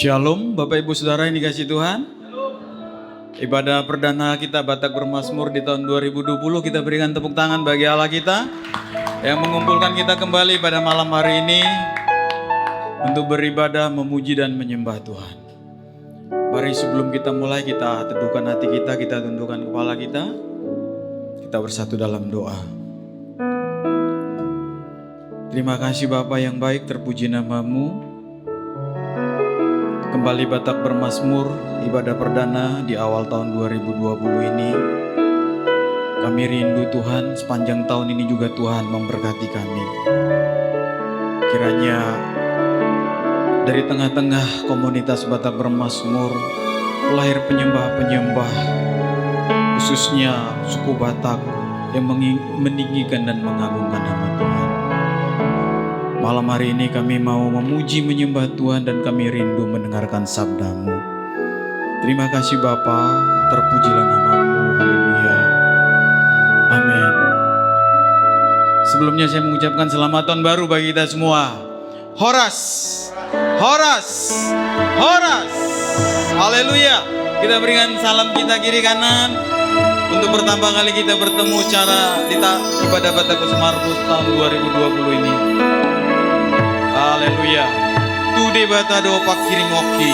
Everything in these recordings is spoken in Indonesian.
Shalom Bapak Ibu Saudara yang dikasihi Tuhan. Ibadah perdana kita Batak Bermazmur di tahun 2020, kita berikan tepuk tangan bagi Allah kita yang mengumpulkan kita kembali pada malam hari ini untuk beribadah, memuji dan menyembah Tuhan. Mari sebelum kita mulai, kita teduhkan hati kita tundukkan kepala kita bersatu dalam doa. Terima kasih Bapa yang baik, terpuji nama-Mu. Kembali Batak Bermazmur, ibadah perdana di awal tahun 2020 ini. Kami rindu Tuhan, sepanjang tahun ini juga Tuhan memberkati kami. Kiranya dari tengah-tengah komunitas Batak Bermazmur lahir penyembah-penyembah, khususnya suku Batak yang meninggikan dan mengagungkan nama Tuhan. Malam hari ini kami mau memuji menyembah Tuhan dan kami rindu mendengarkan sabda-Mu. Terima kasih Bapa, terpujilah nama-Mu. Haleluya. Amin. Sebelumnya saya mengucapkan selamat tahun baru bagi kita semua. Horas, horas, horas. Haleluya. Kita berikan salam kita kiri kanan untuk pertama kali kita bertemu cara ibadah Batak Bermazmur tahun 2020 ini. Haleluya. Tude batado pakiring oki.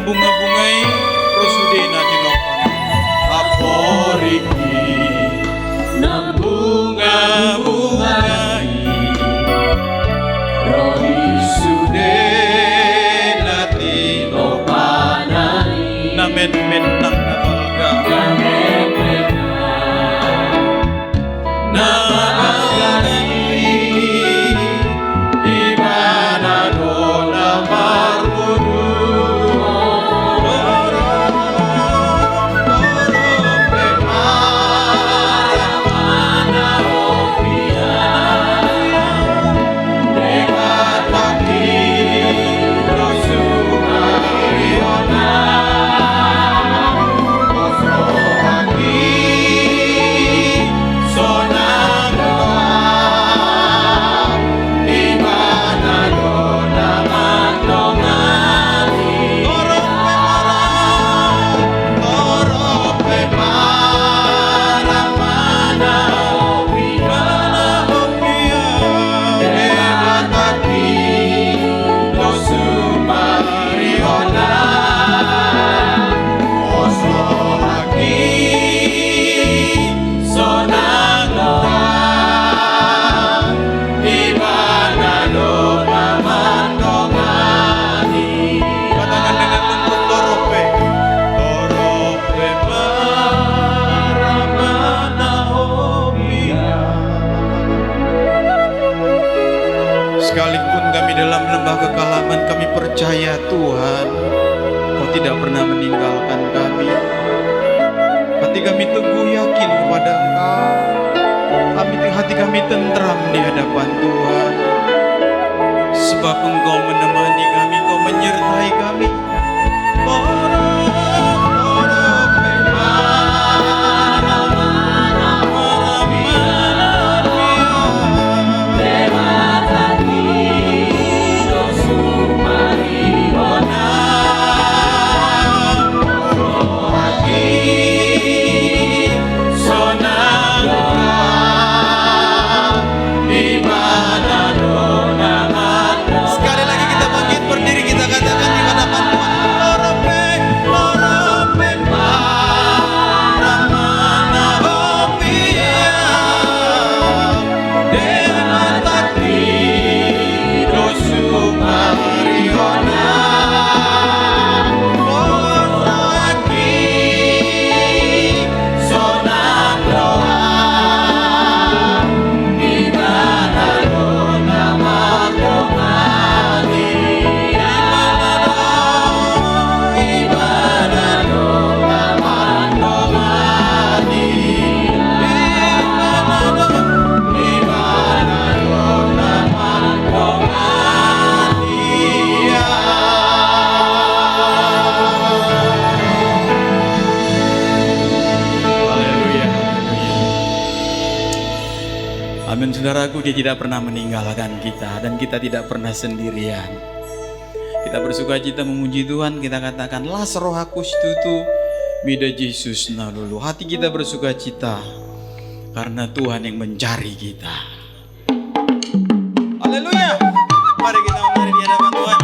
membunga-bungai prosudena tinopana aporiki nambunga-bungai rohi sudena tinopana namen-menang nabalga sekalipun kami dalam lembah kekalaman, kami percaya Tuhan, Kau tidak pernah meninggalkan kami. Hati kami teguh yakin kepada Engkau. Hati kami tentram di hadapan Tuhan. Sebab Engkau menemani kami, Engkau menyertai kami. Amin, saudaraku, Dia tidak pernah meninggalkan kita dan kita tidak pernah sendirian. Kita bersuka cita memuji Tuhan, kita katakan las rohakus tutu mida Yesus nalulu. Hati kita bersuka cita karena Tuhan yang mencari kita. Haleluya. Mari kita menari di hadapan Tuhan.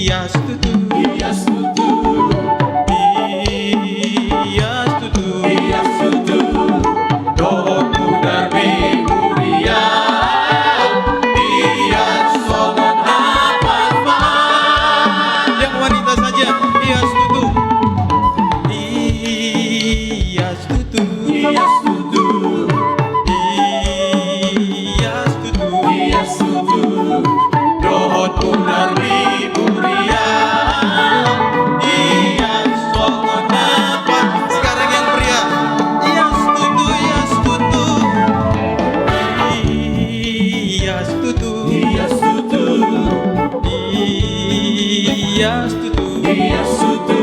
Iastutu, Iastutu, Iastutu, Iastutu, Dohot Mudarbi Muria, Iasonon Apalma. Yang wanita saja. Iastutu, Iastutu, Iastutu, Iastutu, Iastutu, Dohot Mudarbi Muria, Iasonon Apalma. Sekarang yang pria. Iastutu, Iastutu, Iastutu, Iastutu, Iastutu. Iastutu,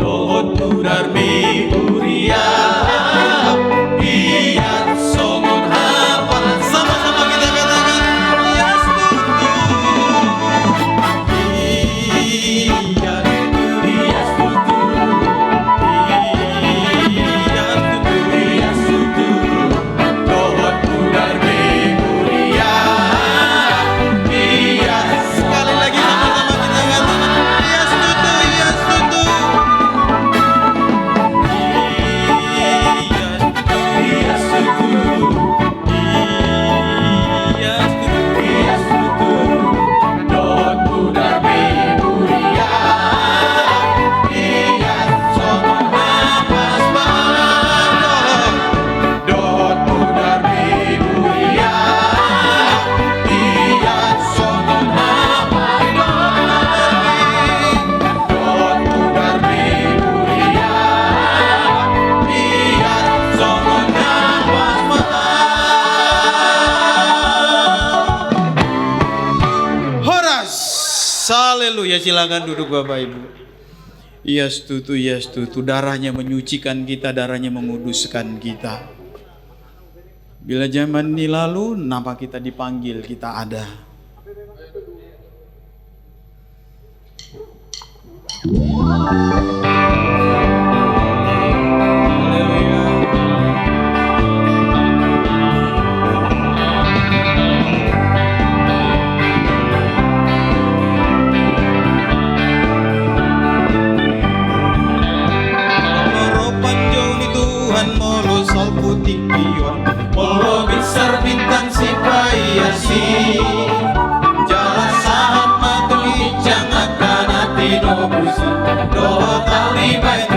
Dohot Mudarbi Muria, Iasonon Apalma. Sama-sama kita katakan Iastutu, Iastutu, Iastutu, Iastutu, Dohot Mudarbi Muria, Sekali lagi sama-sama kita katakan Iastutu, Iastutu, Iastutu, Iastutu. Iastutu, Dohot Mudarbi Muria, Iasonon Apalma. Dohot Mudarbi Muria, Iasonon Apalma. Dohot Mudarbi Muria, Iasonon Apalma. Horas. Haleluya, silakan duduk Bapak Ibu. Iastutu, Iastutu, darahnya menyucikan kita, darahnya menguduskan kita. Bila zaman ini lalu, nama kita dipanggil, kita ada. Haleluya. Loro panjang di Tuhan molo salpu tinggion, Molo besar bintang si payasi, jalan sahat matuli jangan kana tino busi, doa tali baik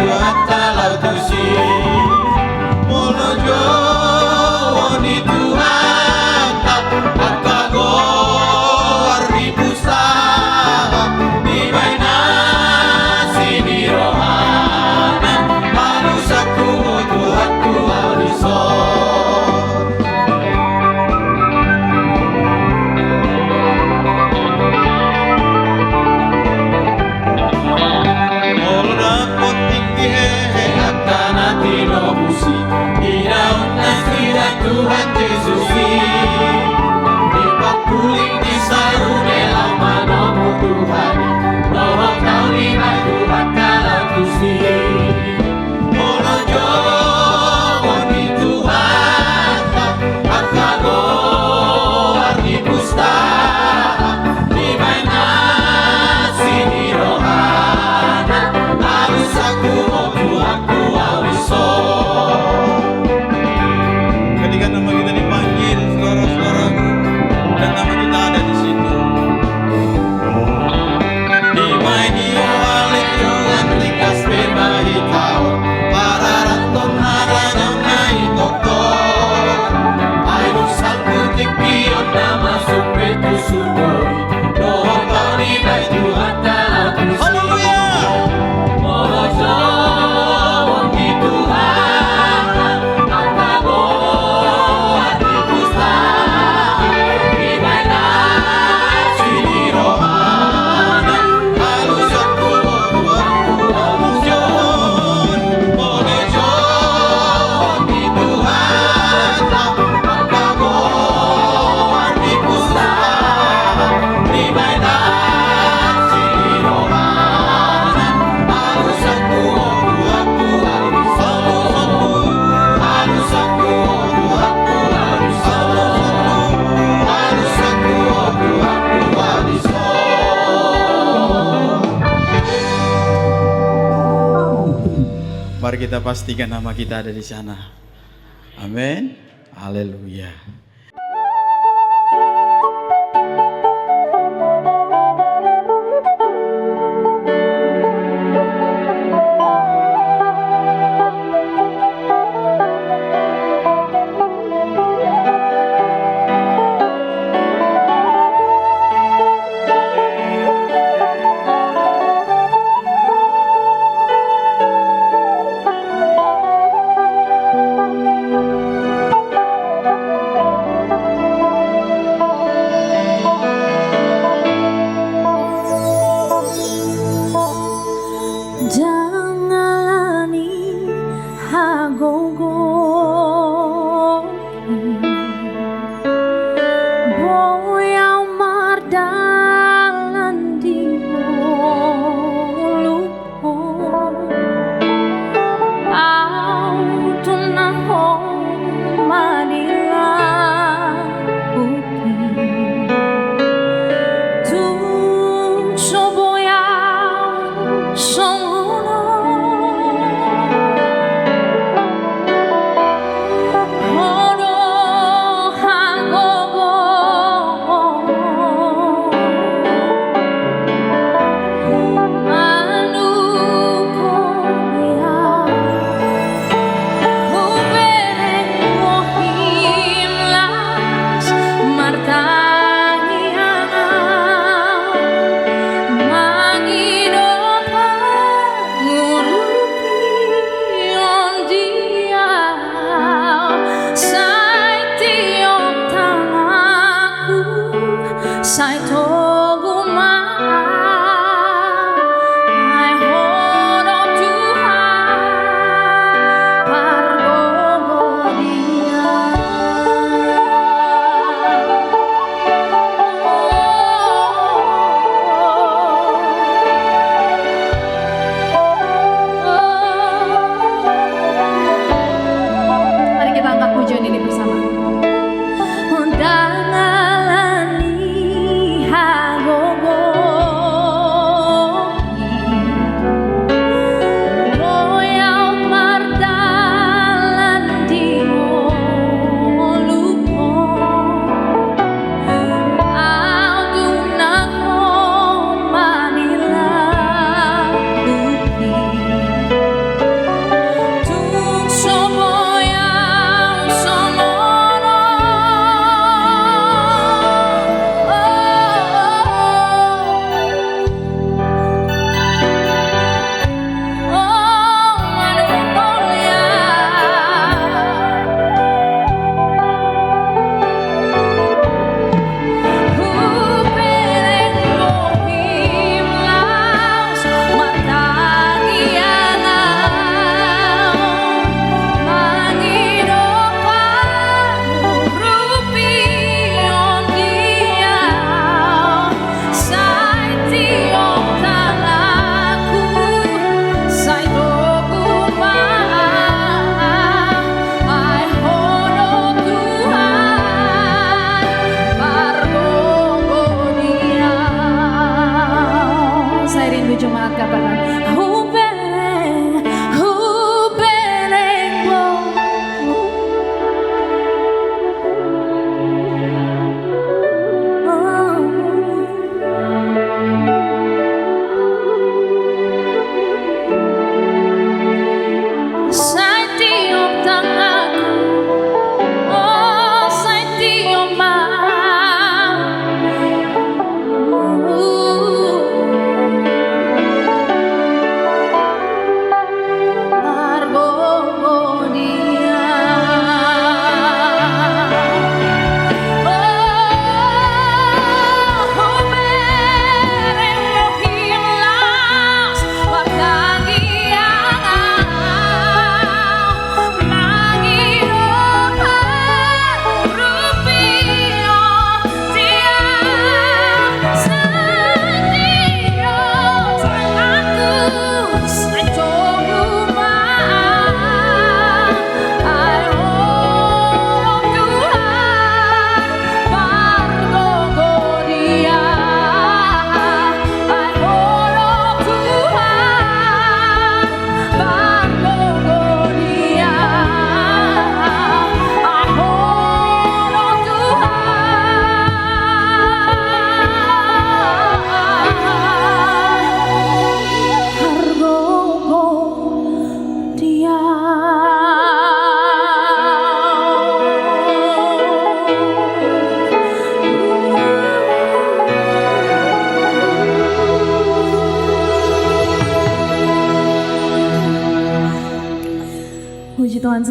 Mari kita pastikan nama kita ada di sana. Amin. Haleluya.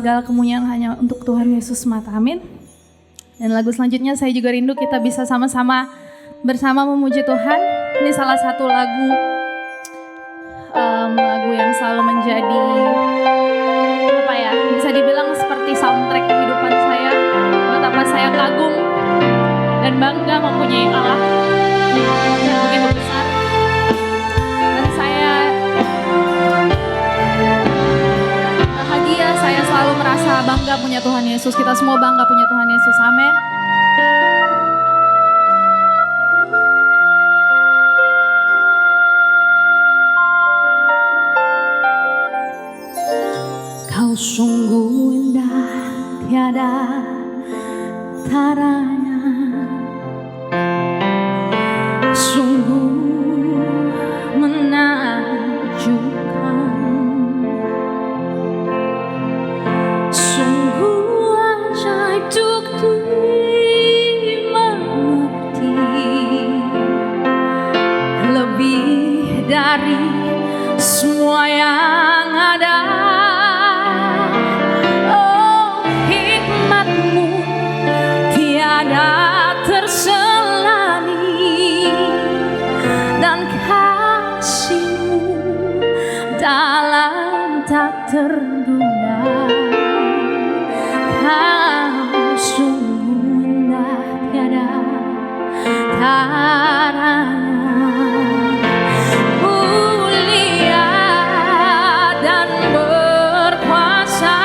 segala kemuliaan hanya untuk Tuhan Yesus semata. Amin. Dan lagu selanjutnya saya juga rindu kita bisa sama-sama bersama memuji Tuhan. Ini salah satu lagu yang selalu menjadi bisa dibilang seperti soundtrack kehidupan saya. Betapa saya kagum dan bangga mempunyai Allah yang begitu besar. Dan saya bahagia, saya selalu merasa bangga punya Tuhan Yesus. Kita semua bangga punya Tuhan Yesus. Amin. Kau sungguh indah, tiada taranya. Sungguh menakjubkan. Sungguh ajaib untuk dimengerti. Lebih dari semua yang ada. Terduga, kau sungguh indah, tiada taranya, mulia dan berkuasa.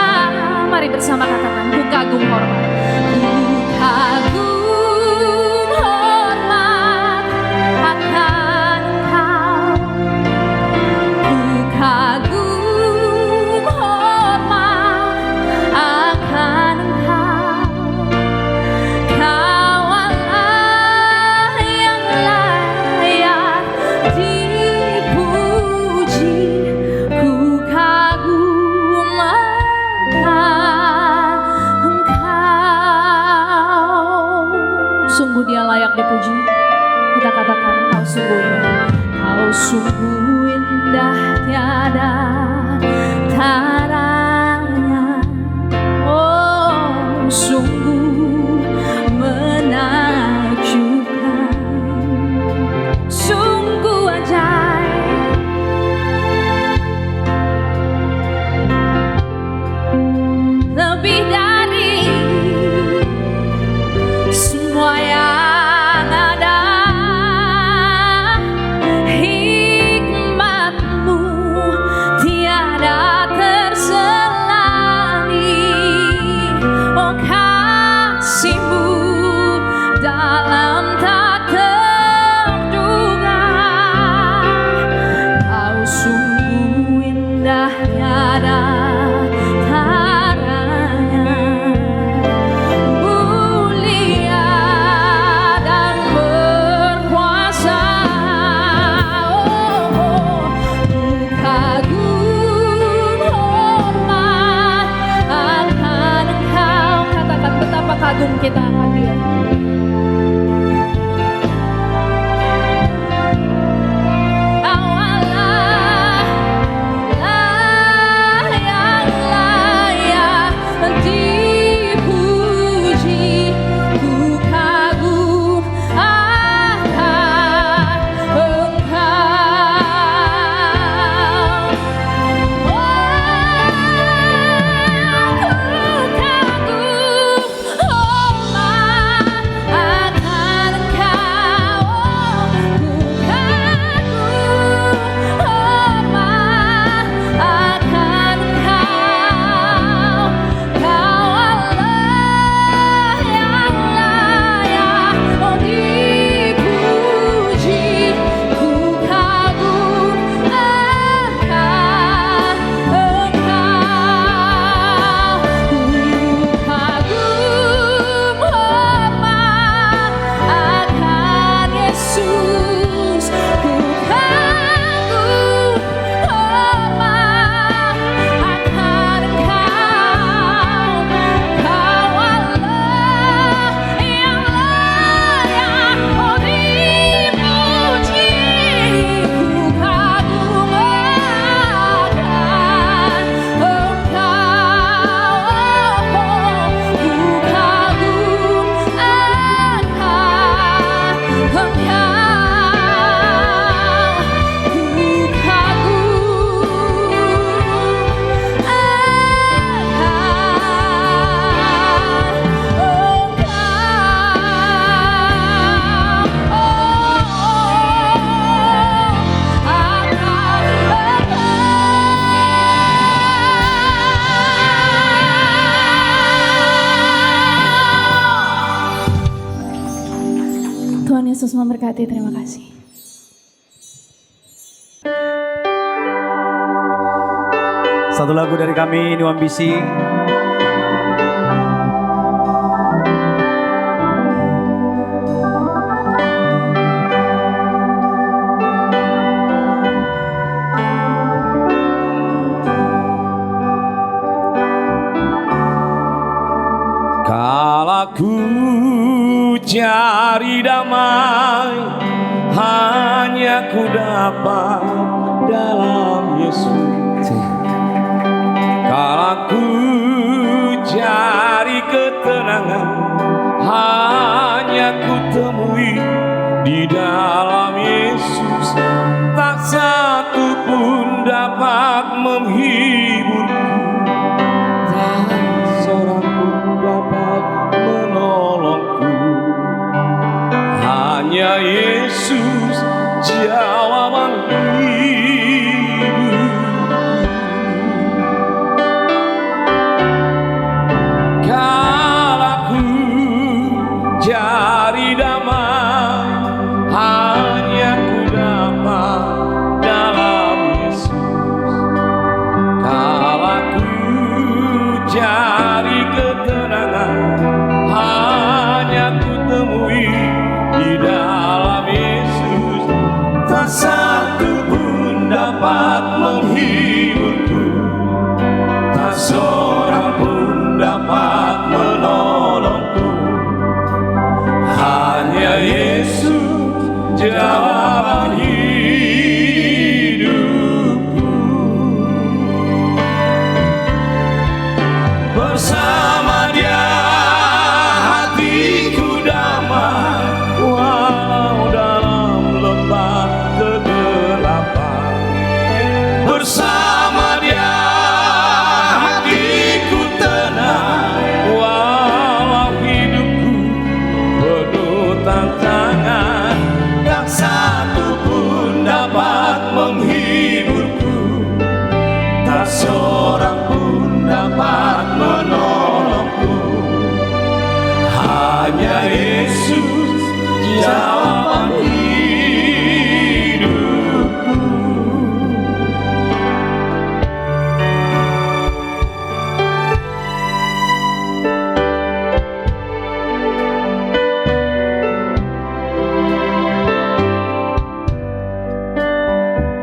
Mari bersama katakan, ku kagum hormat, ku kagum hormat akan Engkau, ku kagum dipuji. Kita katakan, kau sungguh indah, tiada taranya. Oh, sungguh menakjubkan, sungguh ajaib. Lebih dari semua yang kita akan Dia. Oh Yesus memberkati. Terima kasih. Satu lagu dari kami, New Ambisi. Kala ku cari damai, hanya ku dapat dalam Yesus. Kala ku cari ketenangan, hanya ku temui di dalam Yesus. Tak satu pun dapat menghiburku, tak seorang pun dapat menolongku. Hanya Yesus jawaban hidup. Kala ku cari damai, hanya ku dapat dalam Yesus. Kala ku cari ketenangan, hanya ku temui di dalam Yesus. Tak satu pun dapat menghiburku, tak seorang pun dapat menolongku. Hanya Yesus jawaban hidupku. Bersama Dia hatiku damai, walau dalam lembah kegelapan. Bersama Dia hatiku tenang, walau hidupku penuh tantangan. Tak satu pun dapat menghiburku, tak seorang pun dapat menolongku. Hanya Yesus jawaban hidupku.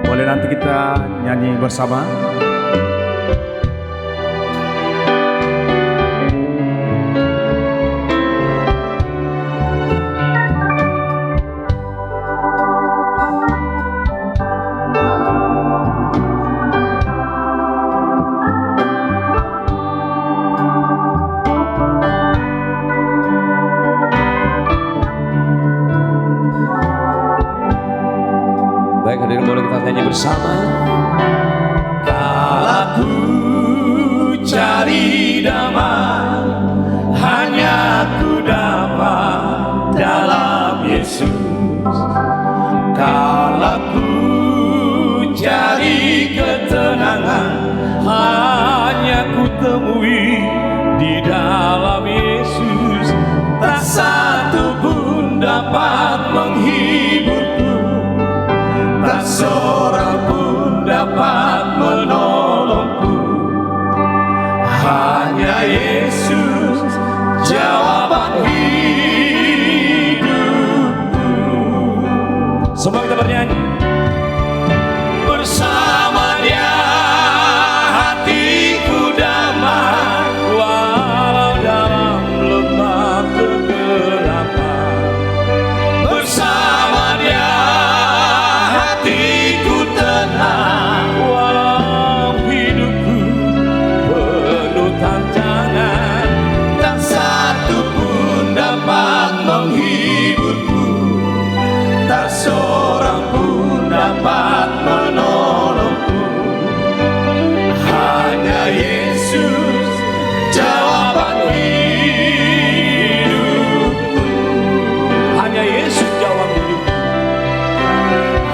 Boleh nanti kita nyanyi bersama. Baik, hadirin boleh kita nyanyi bersama. Kala ku cari damai, hanya ku dapat dalam Yesus. Kala ku cari ketenangan, hanya ku temui di dalam Yesus. Tak satu pun dapat menghiburku, tak seorang pun dapat menolongku. Hanya Yesus jawaban hidupku. Semua kita bernyanyi. Bersama Dia hatiku damai, walau dalam lembah kegelapan. Bersama Dia hatiku tenang, walau hidupku penuh tantangan. Tak satu pun dapat menghiburku, tak seorang pun dapat menolongku. Hanya Yesus jawaban hidupku. Hanya Yesus jawaban hidupku.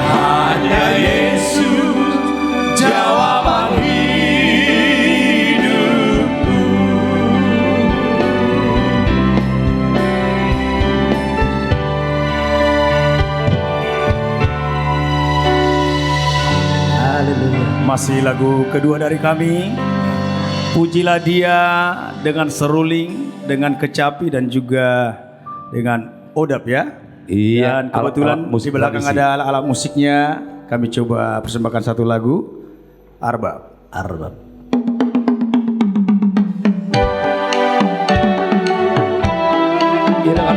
Hanya Yesus jawaban hidupku. masih lagu kedua dari kami. Pujilah Dia dengan seruling, dengan kecapi dan juga dengan odap ya. Iya, Dan kebetulan alat-alat musik di belakang tradisi. ada alat-alat musiknya. Kami coba persembahkan satu lagu, Arbab. Arbab.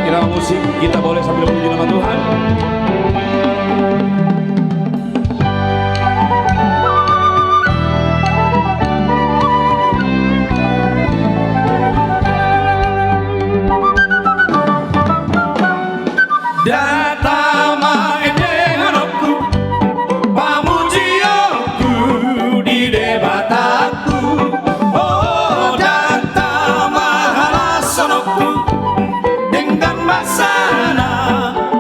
Irama musik kita boleh sambil memuji nama Tuhan. Datama endenganku pamujioku di debataku. Oh datama halasonoku dengan basana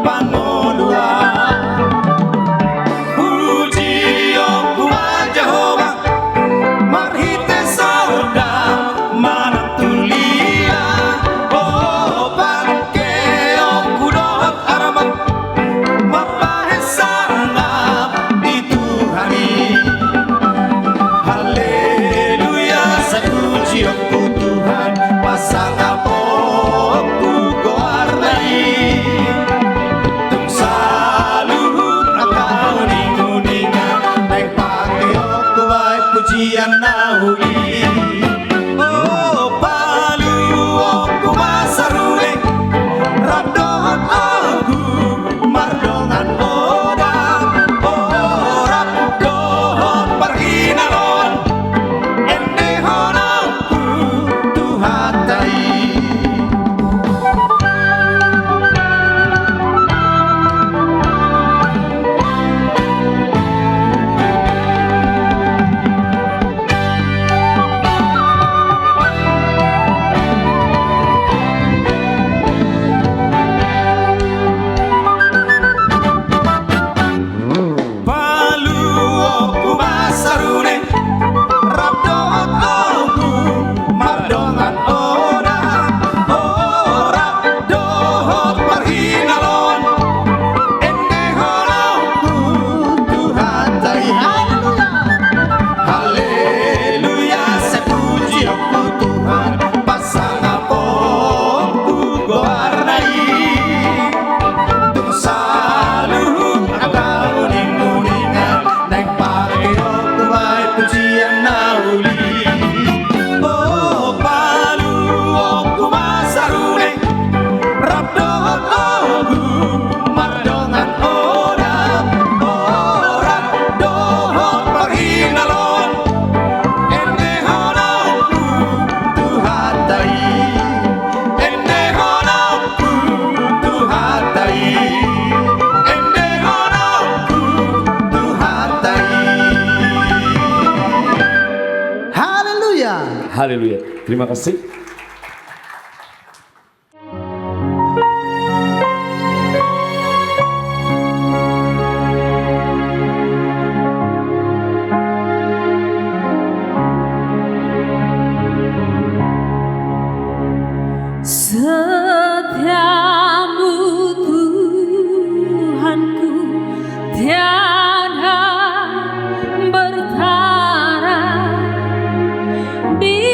panodua. Pujioku Jehovah marhite sauda manatulia. Oh pakeoku dohot aramat mapahesana di Tuhani. Haleluya sapujiku Tuhan pasang apoku goarnai. Tung saluhut akau ninguningan naik pakeoku baik pujian nahuli. Oh paluyoku masarule rabdohot aku mardongan oda. Oh rabdohot parginalon endehonanku tuhatai. Paluoku masarune rabdohot aku mardongan oda. Oh rabdohot parhinalon endehonanku tuhatai. Haleluya sepujiku Tuhan pasang apoku goarnai. Tung saluhut akau ninguningan naik pakeoku baik pujian nauli. Oh paluoku masarune rabdohot aku mardongan oda. Oh rabdohot parhinalon endehonanku tuhatai. Endehonanku tuhatai. Endehonanku tuhatai. Haleluya. Haleluya. Terima kasih. Setiamu Tuhanku tiada bertara di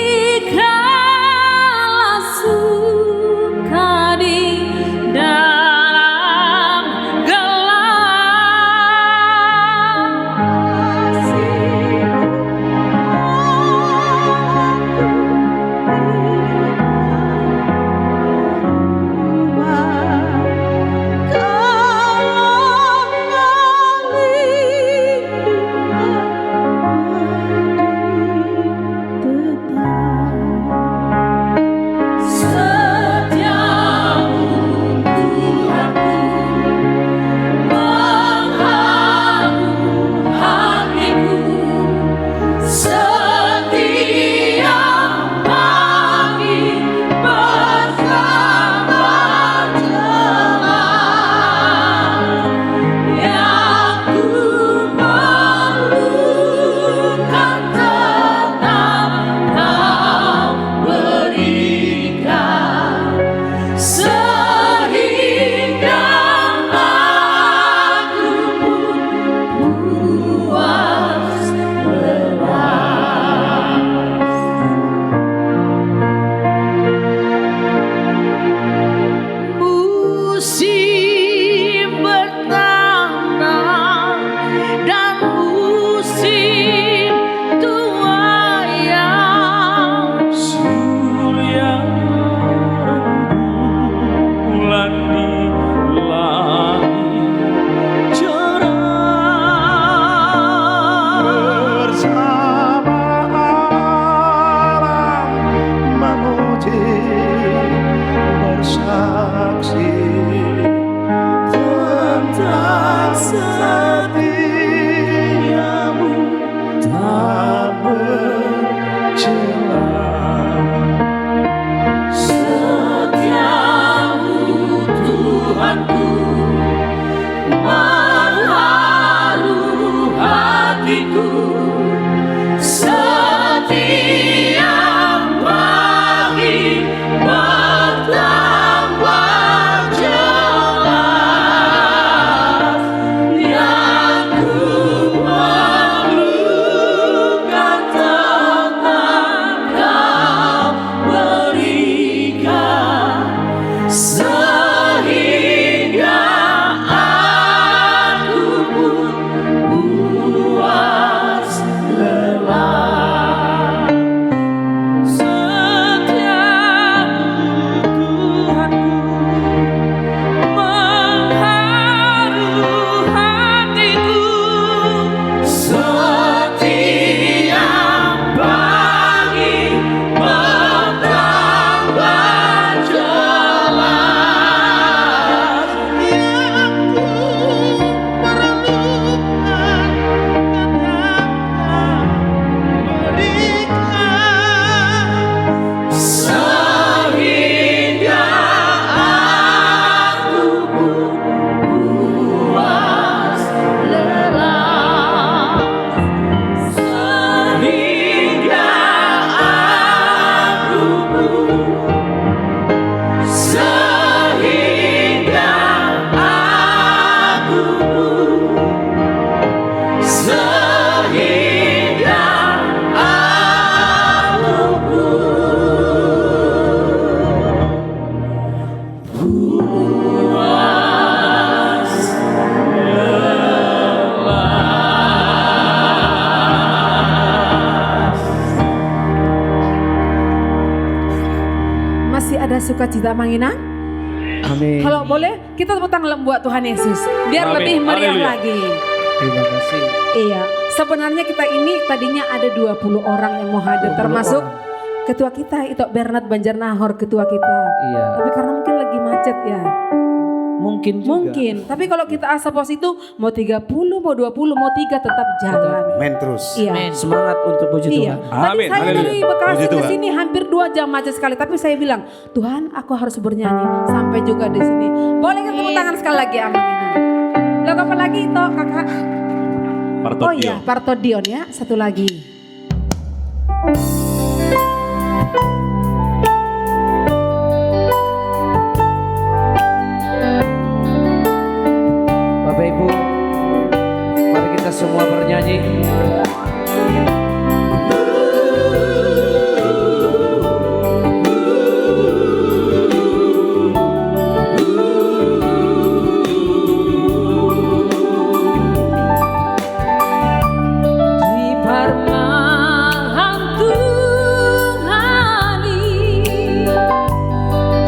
sukacita manginang. Amin. Kalau boleh kita tepuk tangan buat Tuhan Yesus biar Amin. lebih meriah Haleluya. lagi. Terima kasih. Iya, sebenarnya kita ini tadinya ada 20 orang yang mau hadir 20 termasuk orang. ketua kita itu Bernard Banjarnahor ketua kita. Iya. Tapi karena mungkin lagi macet ya. Mungkin juga. Mungkin, tapi kalau kita asa pos itu mau 30, mau 20, mau 3 tetap jalan. Men terus. Iya. Amin. Semangat untuk puji Iya. Tuhan. Tadi Amin. saya Haleluya. dari Bekasi Puji ke Tuhan. sini hampir 2 jam macet sekali, tapi saya bilang, Tuhan, aku harus bernyanyi sampai juga di sini. Boleh kita tepuk tangan sekali lagi amin. Lagu apa lagi itu, Kakak? Oh iya, Parto Dion ya, satu lagi. Bapak Ibu, mari kita semua bernyanyi. Di parmahan Tuhani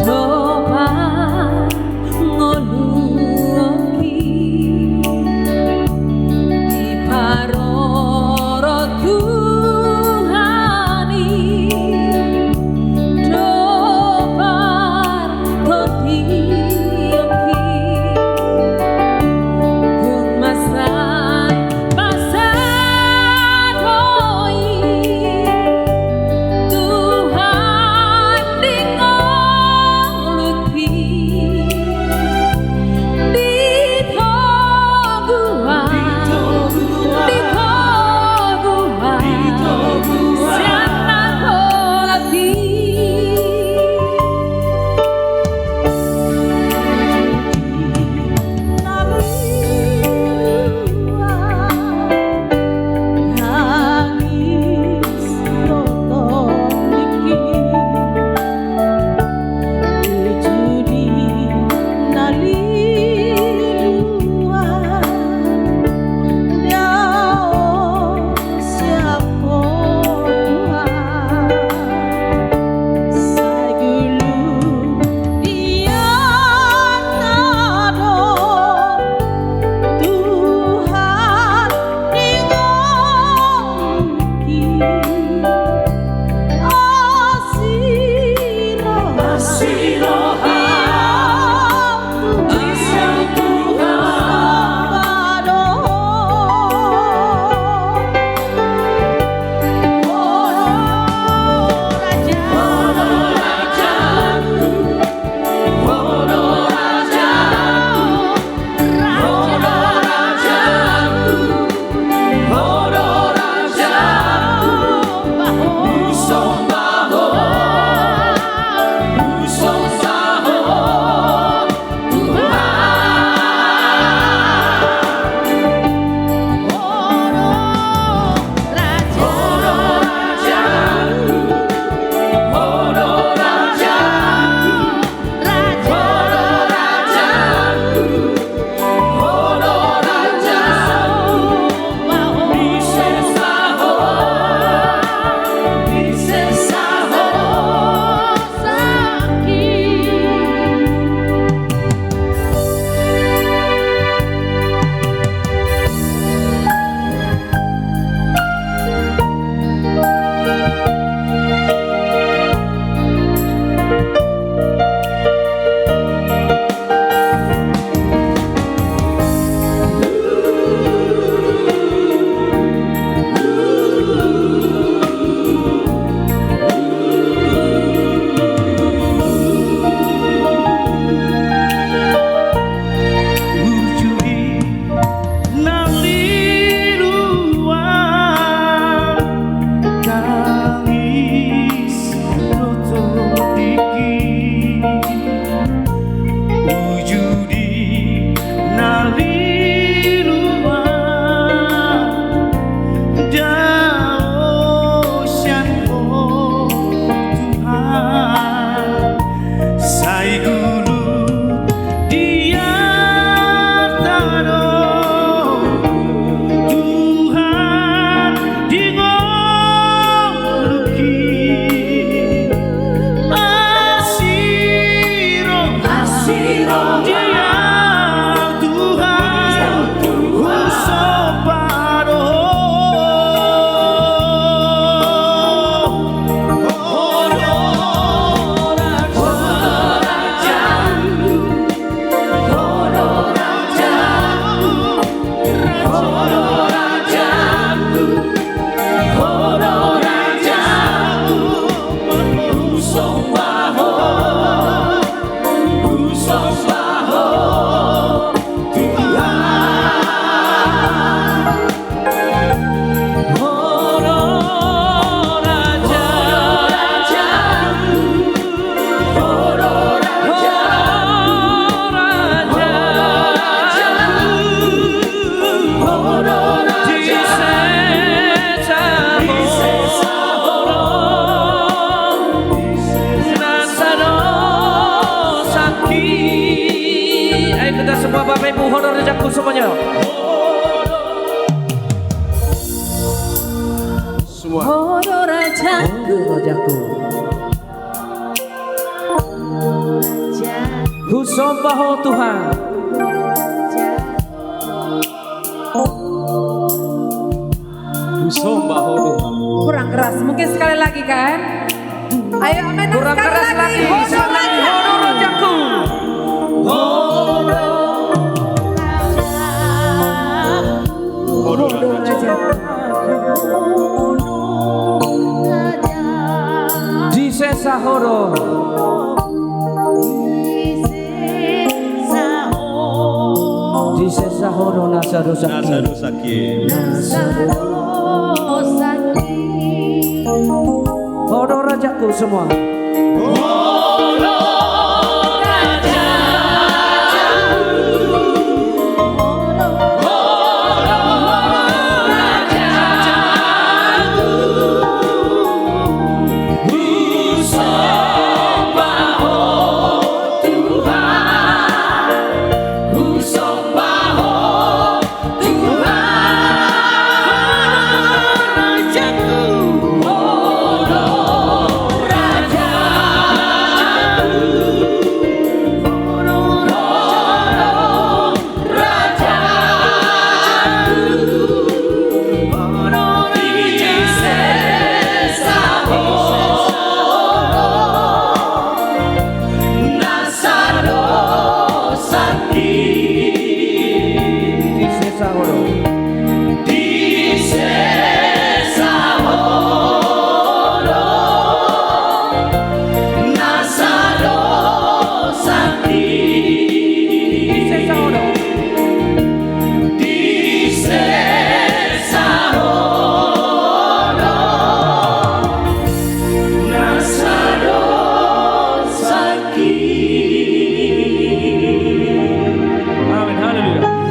doa ngoluki di paroro Ayo kita semua Bapak Ibu honor rejaku semuanya. Semua. Honor rajaku. Rajaku. Husombaho Tuhan. Husombaho Tuhan. Kurang keras, mungkin sekali lagi kan? Ayo amin. Kurang sekali keras lagi. Honor raja. Honor rajaku. Honor raja. Di sesa horo. Di sesa horo nasado sakit. Honor rajaku semua.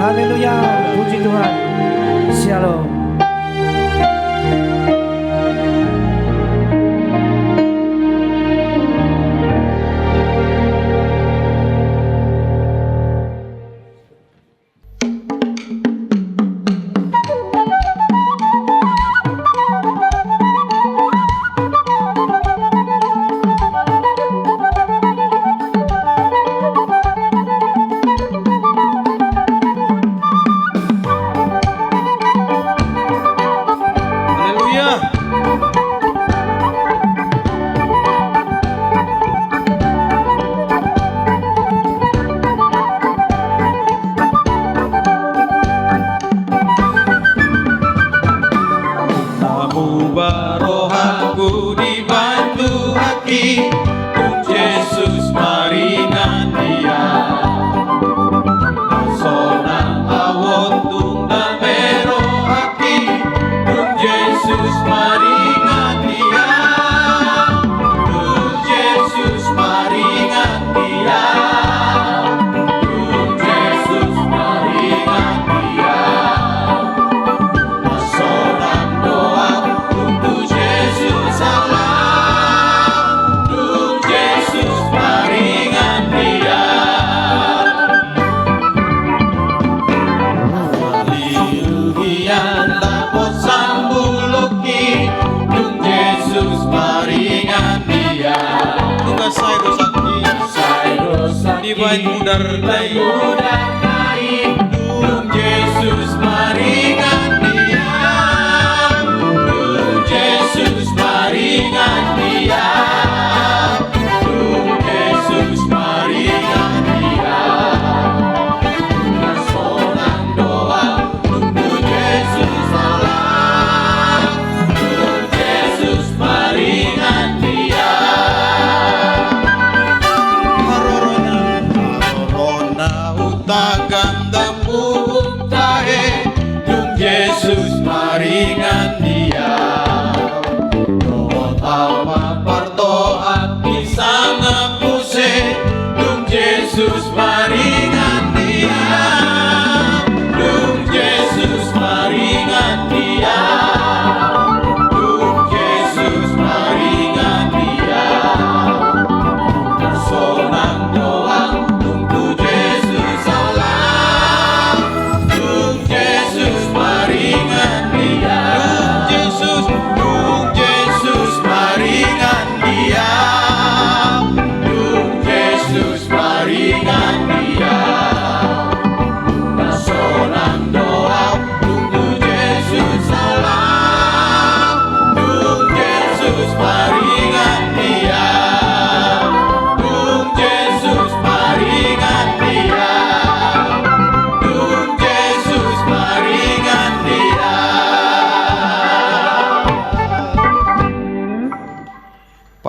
Haleluya, puji Tuhan. Shalom. Barohaku dibantu haki, Yesus maringan dia. Sonang awon tunda mero haki, Yesus maringan dia. Yesus maringan dia. Yesus maringan dia. Sonang doa untuk Yesus salam, untuk Yesus maringan dia. Haleluya, tapos sambuluki, untuk Yesus maringan dia. Tugas saya dosaki, di bait mudar lai, untuk Yesus maringan dia. Yesus maringan dia. Yesus maringan dia. Sonang doa untuk Yesus salam, untuk Yesus maringan dia. Harorona utagan dampu tahe, untuk Yesus maringan dia. Tama parto at isang puse, dung Jesus maringan dia, dung Jesus maringan.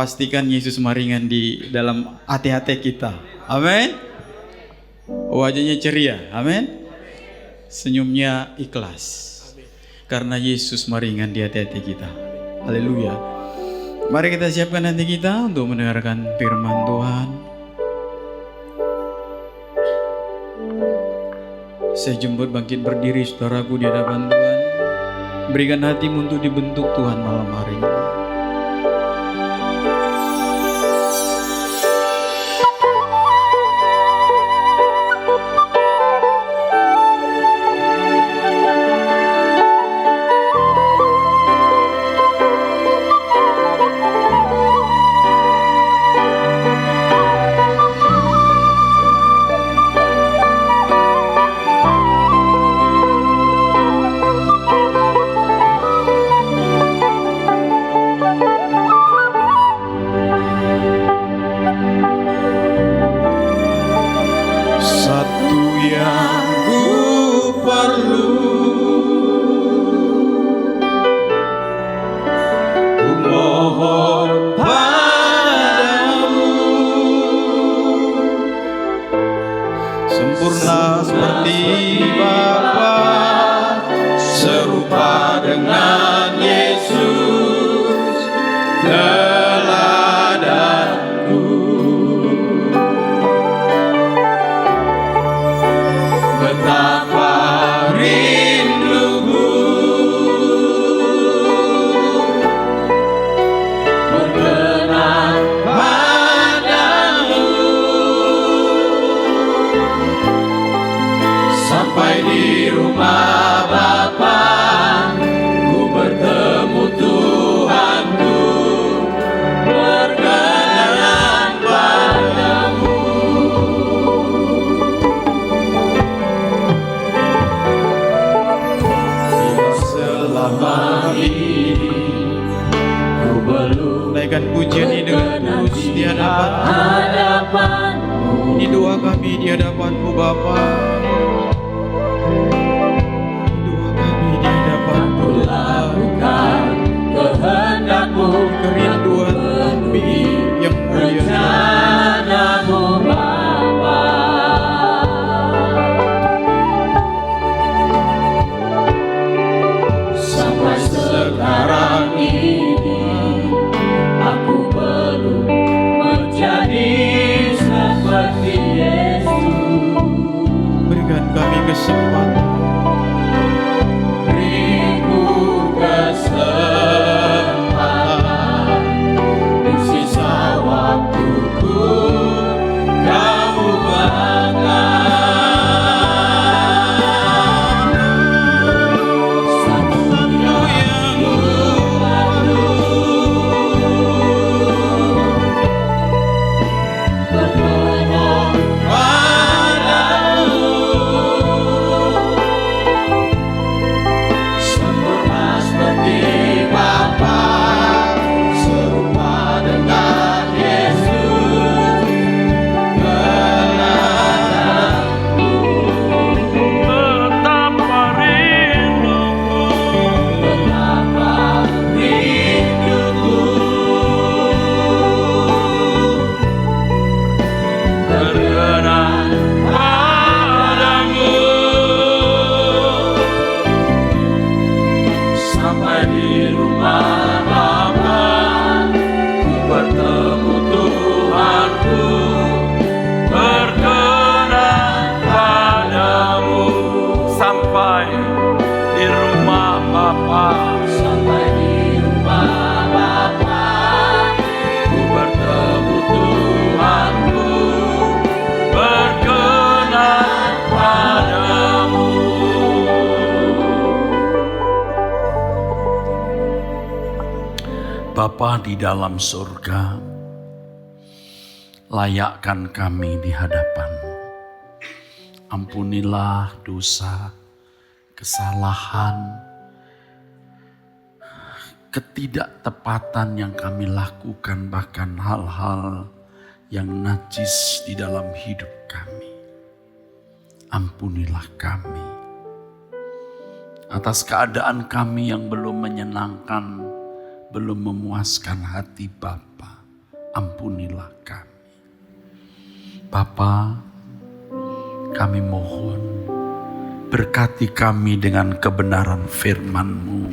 pastikan Yesus maringan di dalam hati-hati kita. Amin. Wajahnya ceria. Amin. Senyumnya ikhlas. Karena Yesus maringan di hati-hati kita. Haleluya. Mari kita siapkan hati kita untuk mendengarkan firman Tuhan. Saya jemput bangkit berdiri saudaraku di hadapan Tuhan. Berikan hatimu untuk dibentuk Tuhan malam hari ini. Sempurna seperti Bapa, serupa dengan Yesus teladanku. Betapa rinduku berkenan padamu. Sampai di rumah Bapa, ku bertemu Tuhanku, berkenan padamu. Selama ini ku belum naikkan pujian ini dengan tulus di hadapan-Mu. Ini doa kami di hadapan-Mu Bapa. Lakukan kehendak-Mu, kerinduan kami yang mulia, rencana-Mu Bapa. Sampai sekarang ini aku belum menjadi seperti Yesus. Berikan kami kesempatan, di sisa waktuku Kau banggakan. Satu-satunya yang lalu bermohon padamu. Sempurna seperti Bapa, serupa dengan Yesus teladanku. Betapa rinduku, betapa rinduku berkenan padamu. Sampai di rumah Bapa, ku bertemu Tuhanku, berkenan padamu. Sampai di rumah Bapa, sampai di rumah Bapa, ku bertemu Tuhanku, berkenan padamu. Bapa di dalam surga, layakkan kami di hadapan-Mu. Ampunilah dosa, kesalahan, ketidaktepatan yang kami lakukan, bahkan hal-hal yang najis di dalam hidup kami. Ampunilah kami atas keadaan kami yang belum menyenangkan, belum memuaskan hati Bapa. ampunilah kami. Bapa, kami mohon, berkati kami dengan kebenaran firman-Mu.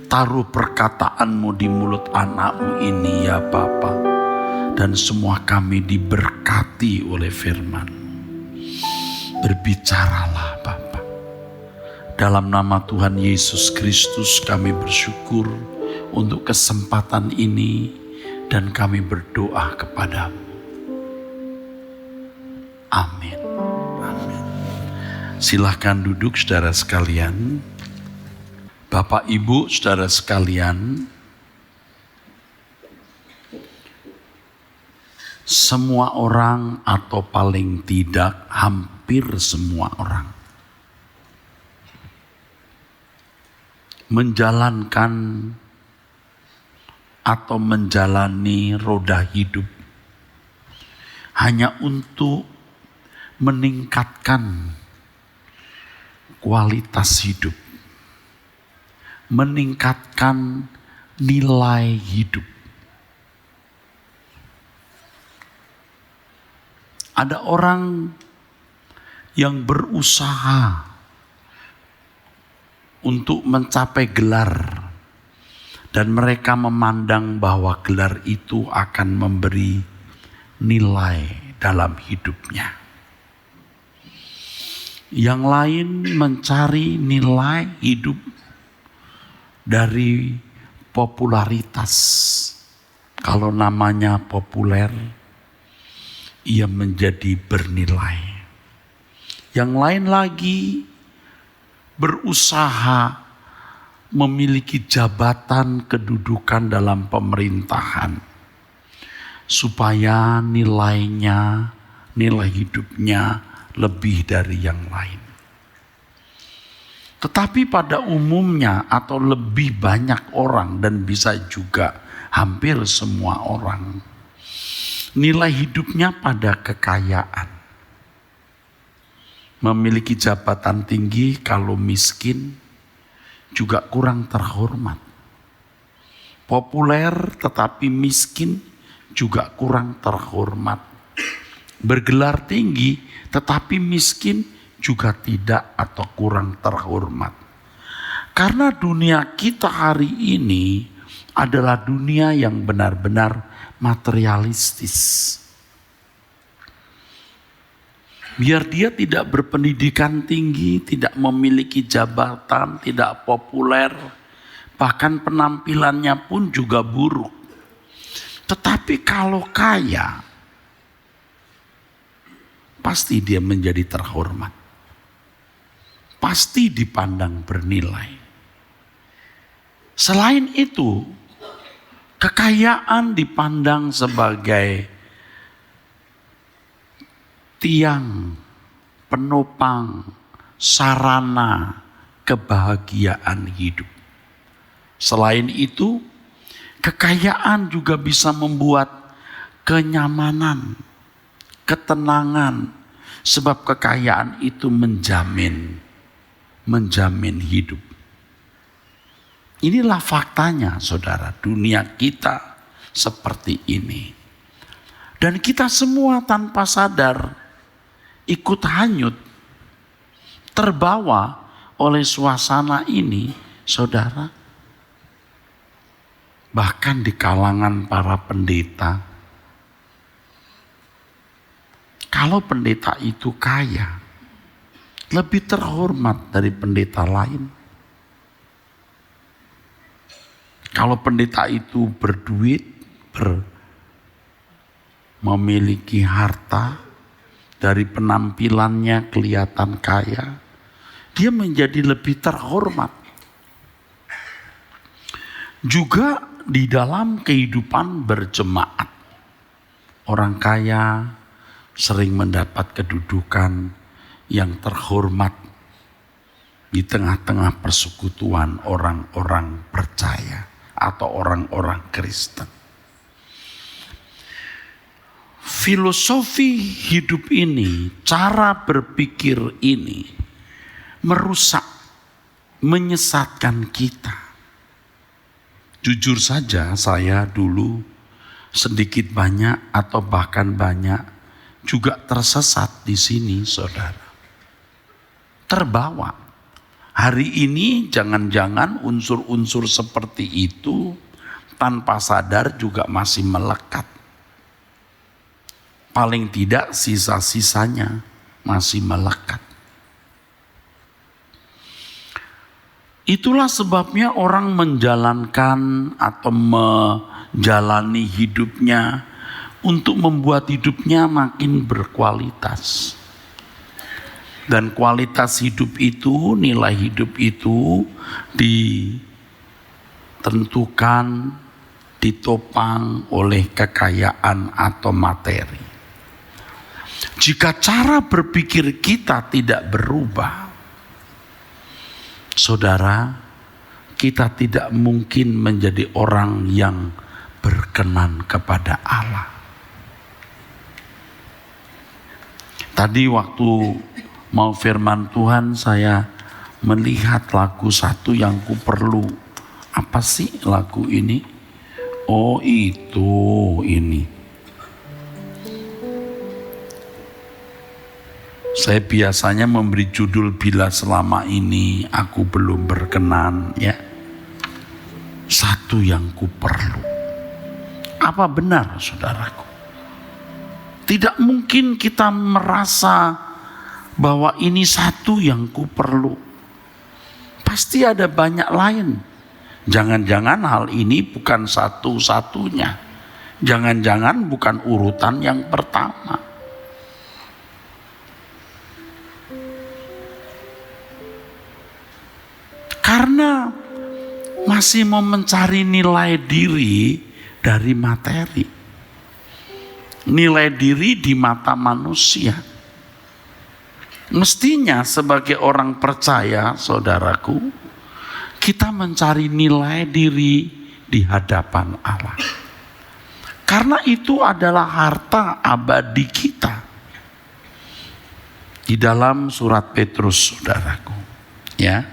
Taruh perkataan-Mu di mulut anak-Mu ini ya Bapa. Dan semua kami diberkati oleh firman-Mu. Berbicaralah Bapa. Dalam nama Tuhan Yesus Kristus kami bersyukur untuk kesempatan ini dan kami berdoa kepadamu. Amin. Amin. Silahkan duduk saudara sekalian. Bapak Ibu saudara sekalian, semua orang atau paling tidak hampir semua orang menjalankan atau menjalani roda hidup hanya untuk meningkatkan kualitas hidup, meningkatkan nilai hidup. Ada orang yang berusaha untuk mencapai gelar dan mereka memandang bahwa gelar itu akan memberi nilai dalam hidupnya. Yang lain mencari nilai hidup dari popularitas. Kalau namanya populer, ia menjadi bernilai. Yang lain lagi berusaha memiliki jabatan kedudukan dalam pemerintahan supaya nilainya, nilai hidupnya lebih dari yang lain. Tetapi pada umumnya atau lebih banyak orang dan bisa juga hampir semua orang, nilai hidupnya pada kekayaan. Memiliki jabatan tinggi kalau miskin juga kurang terhormat. Populer tetapi miskin juga kurang terhormat. Bergelar tinggi tetapi miskin juga tidak atau kurang terhormat. Karena dunia kita hari ini adalah dunia yang benar-benar materialistis. Biar dia tidak berpendidikan tinggi, tidak memiliki jabatan, tidak populer, bahkan penampilannya pun juga buruk. Tetapi kalau kaya, pasti dia menjadi terhormat. Pasti dipandang bernilai. Selain itu, kekayaan dipandang sebagai tiang, penopang, sarana kebahagiaan hidup. Selain itu, kekayaan juga bisa membuat kenyamanan, ketenangan, sebab kekayaan itu menjamin hidup. Inilah faktanya saudara, dunia kita seperti ini. Dan kita semua tanpa sadar ikut hanyut, terbawa oleh suasana ini saudara. Bahkan di kalangan para pendeta, kalau pendeta itu kaya, lebih terhormat dari pendeta lain. Kalau pendeta itu berduit, memiliki harta, dari penampilannya kelihatan kaya, dia menjadi lebih terhormat. Juga di dalam kehidupan berjemaat, orang kaya sering mendapat kedudukan yang terhormat di tengah-tengah persekutuan orang-orang percaya atau orang-orang Kristen. Filosofi hidup ini, cara berpikir ini merusak, menyesatkan kita. Jujur saja, saya dulu sedikit banyak atau bahkan banyak juga tersesat di sini, saudara. Terbawa. Hari ini jangan-jangan unsur-unsur seperti itu tanpa sadar juga masih melekat. Paling tidak sisa-sisanya masih melekat. Itulah sebabnya orang menjalankan atau menjalani hidupnya untuk membuat hidupnya makin berkualitas. Dan kualitas hidup itu, nilai hidup itu ditentukan, ditopang oleh kekayaan atau materi. Jika cara berpikir kita tidak berubah, saudara, kita tidak mungkin menjadi orang yang berkenan kepada Allah. Tadi waktu mau firman Tuhan, saya melihat lagu satu yang ku perlu. Apa sih lagu ini? Oh itu ini. Saya biasanya memberi judul bila selama ini aku belum berkenan, ya. Satu yang ku perlu. Apa benar, saudaraku? Tidak mungkin kita merasa bahwa ini satu yang ku perlu. Pasti ada banyak lain. Jangan-jangan hal ini bukan satu-satunya. Jangan-jangan bukan urutan yang pertama. Karena masih mau mencari nilai diri dari materi. Nilai diri di mata manusia. Mestinya sebagai orang percaya, saudaraku, kita mencari nilai diri di hadapan Allah. Karena itu adalah harta abadi kita. Di dalam surat Petrus, saudaraku, ya,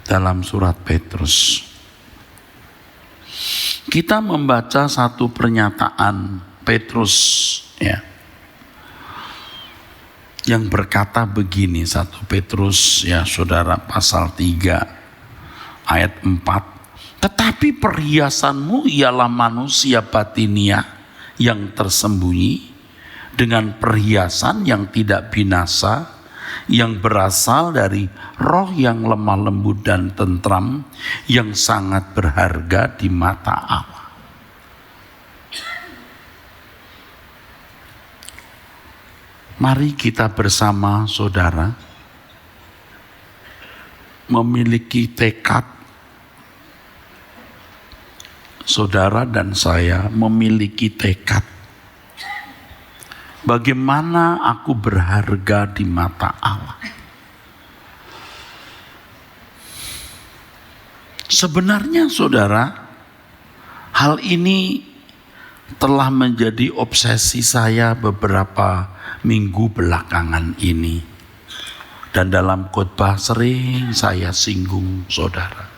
dalam surat Petrus, kita membaca satu pernyataan Petrus, ya, yang berkata begini, 1 Petrus, ya saudara, pasal 3 ayat 4. Tetapi perhiasanmu ialah manusia batinia yang tersembunyi dengan perhiasan yang tidak binasa, yang berasal dari roh yang lemah lembut dan tentram, yang sangat berharga di mata Allah. Mari kita bersama, saudara, memiliki tekad. Saudara dan saya memiliki tekad. Bagaimana aku berharga di mata Allah. Sebenarnya, saudara, hal ini telah menjadi obsesi saya beberapa minggu belakangan ini. Dan dalam khotbah sering saya singgung, saudara.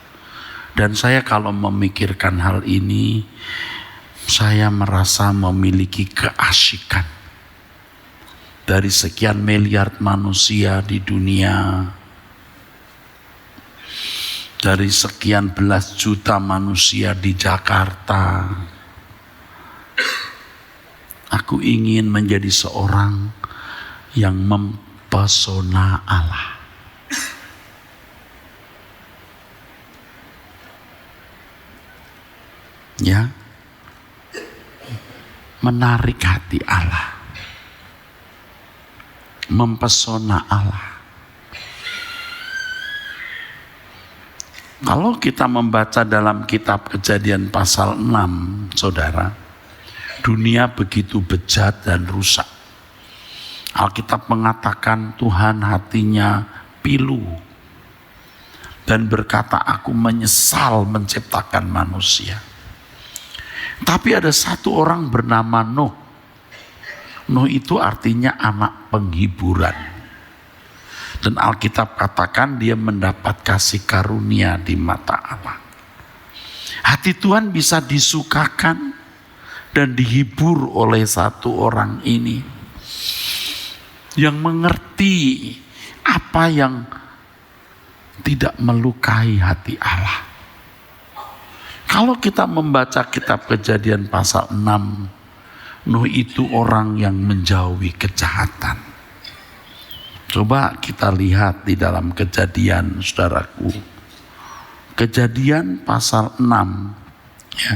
Dan saya kalau memikirkan hal ini, saya merasa memiliki keasyikan. Dari sekian miliar manusia di dunia, dari sekian belas juta manusia di Jakarta, aku ingin menjadi seorang yang mempesona Allah. Ya, menarik hati Allah, mempesona Allah. Kalau kita membaca dalam kitab Kejadian pasal 6, saudara, dunia begitu bejat dan rusak. Alkitab mengatakan Tuhan hatinya pilu dan berkata, aku menyesal menciptakan manusia. Tapi ada satu orang bernama Nuh. Nuh itu artinya anak penghiburan. Dan Alkitab katakan dia mendapat kasih karunia di mata Allah. Hati Tuhan bisa disukakan dan dihibur oleh satu orang ini yang mengerti apa yang tidak melukai hati Allah. Kalau kita membaca kitab Kejadian pasal 6, Nuh itu orang yang menjauhi kejahatan. Coba kita lihat di dalam Kejadian, saudaraku. Kejadian pasal 6, ya.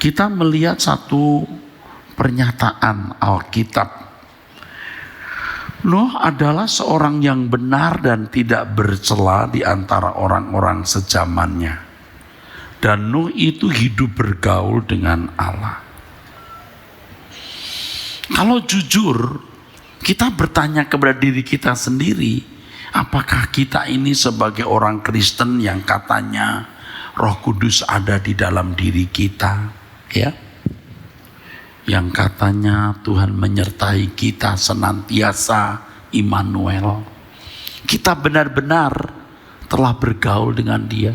Kita melihat satu pernyataan Alkitab. Nuh adalah seorang yang benar dan tidak bercela di antara orang-orang sezamannya. Dan Nuh itu hidup bergaul dengan Allah. Kalau jujur, kita bertanya kepada diri kita sendiri, apakah kita ini sebagai orang Kristen yang katanya Roh Kudus ada di dalam diri kita, ya? Yang katanya Tuhan menyertai kita senantiasa, Immanuel. Kita benar-benar telah bergaul dengan Dia.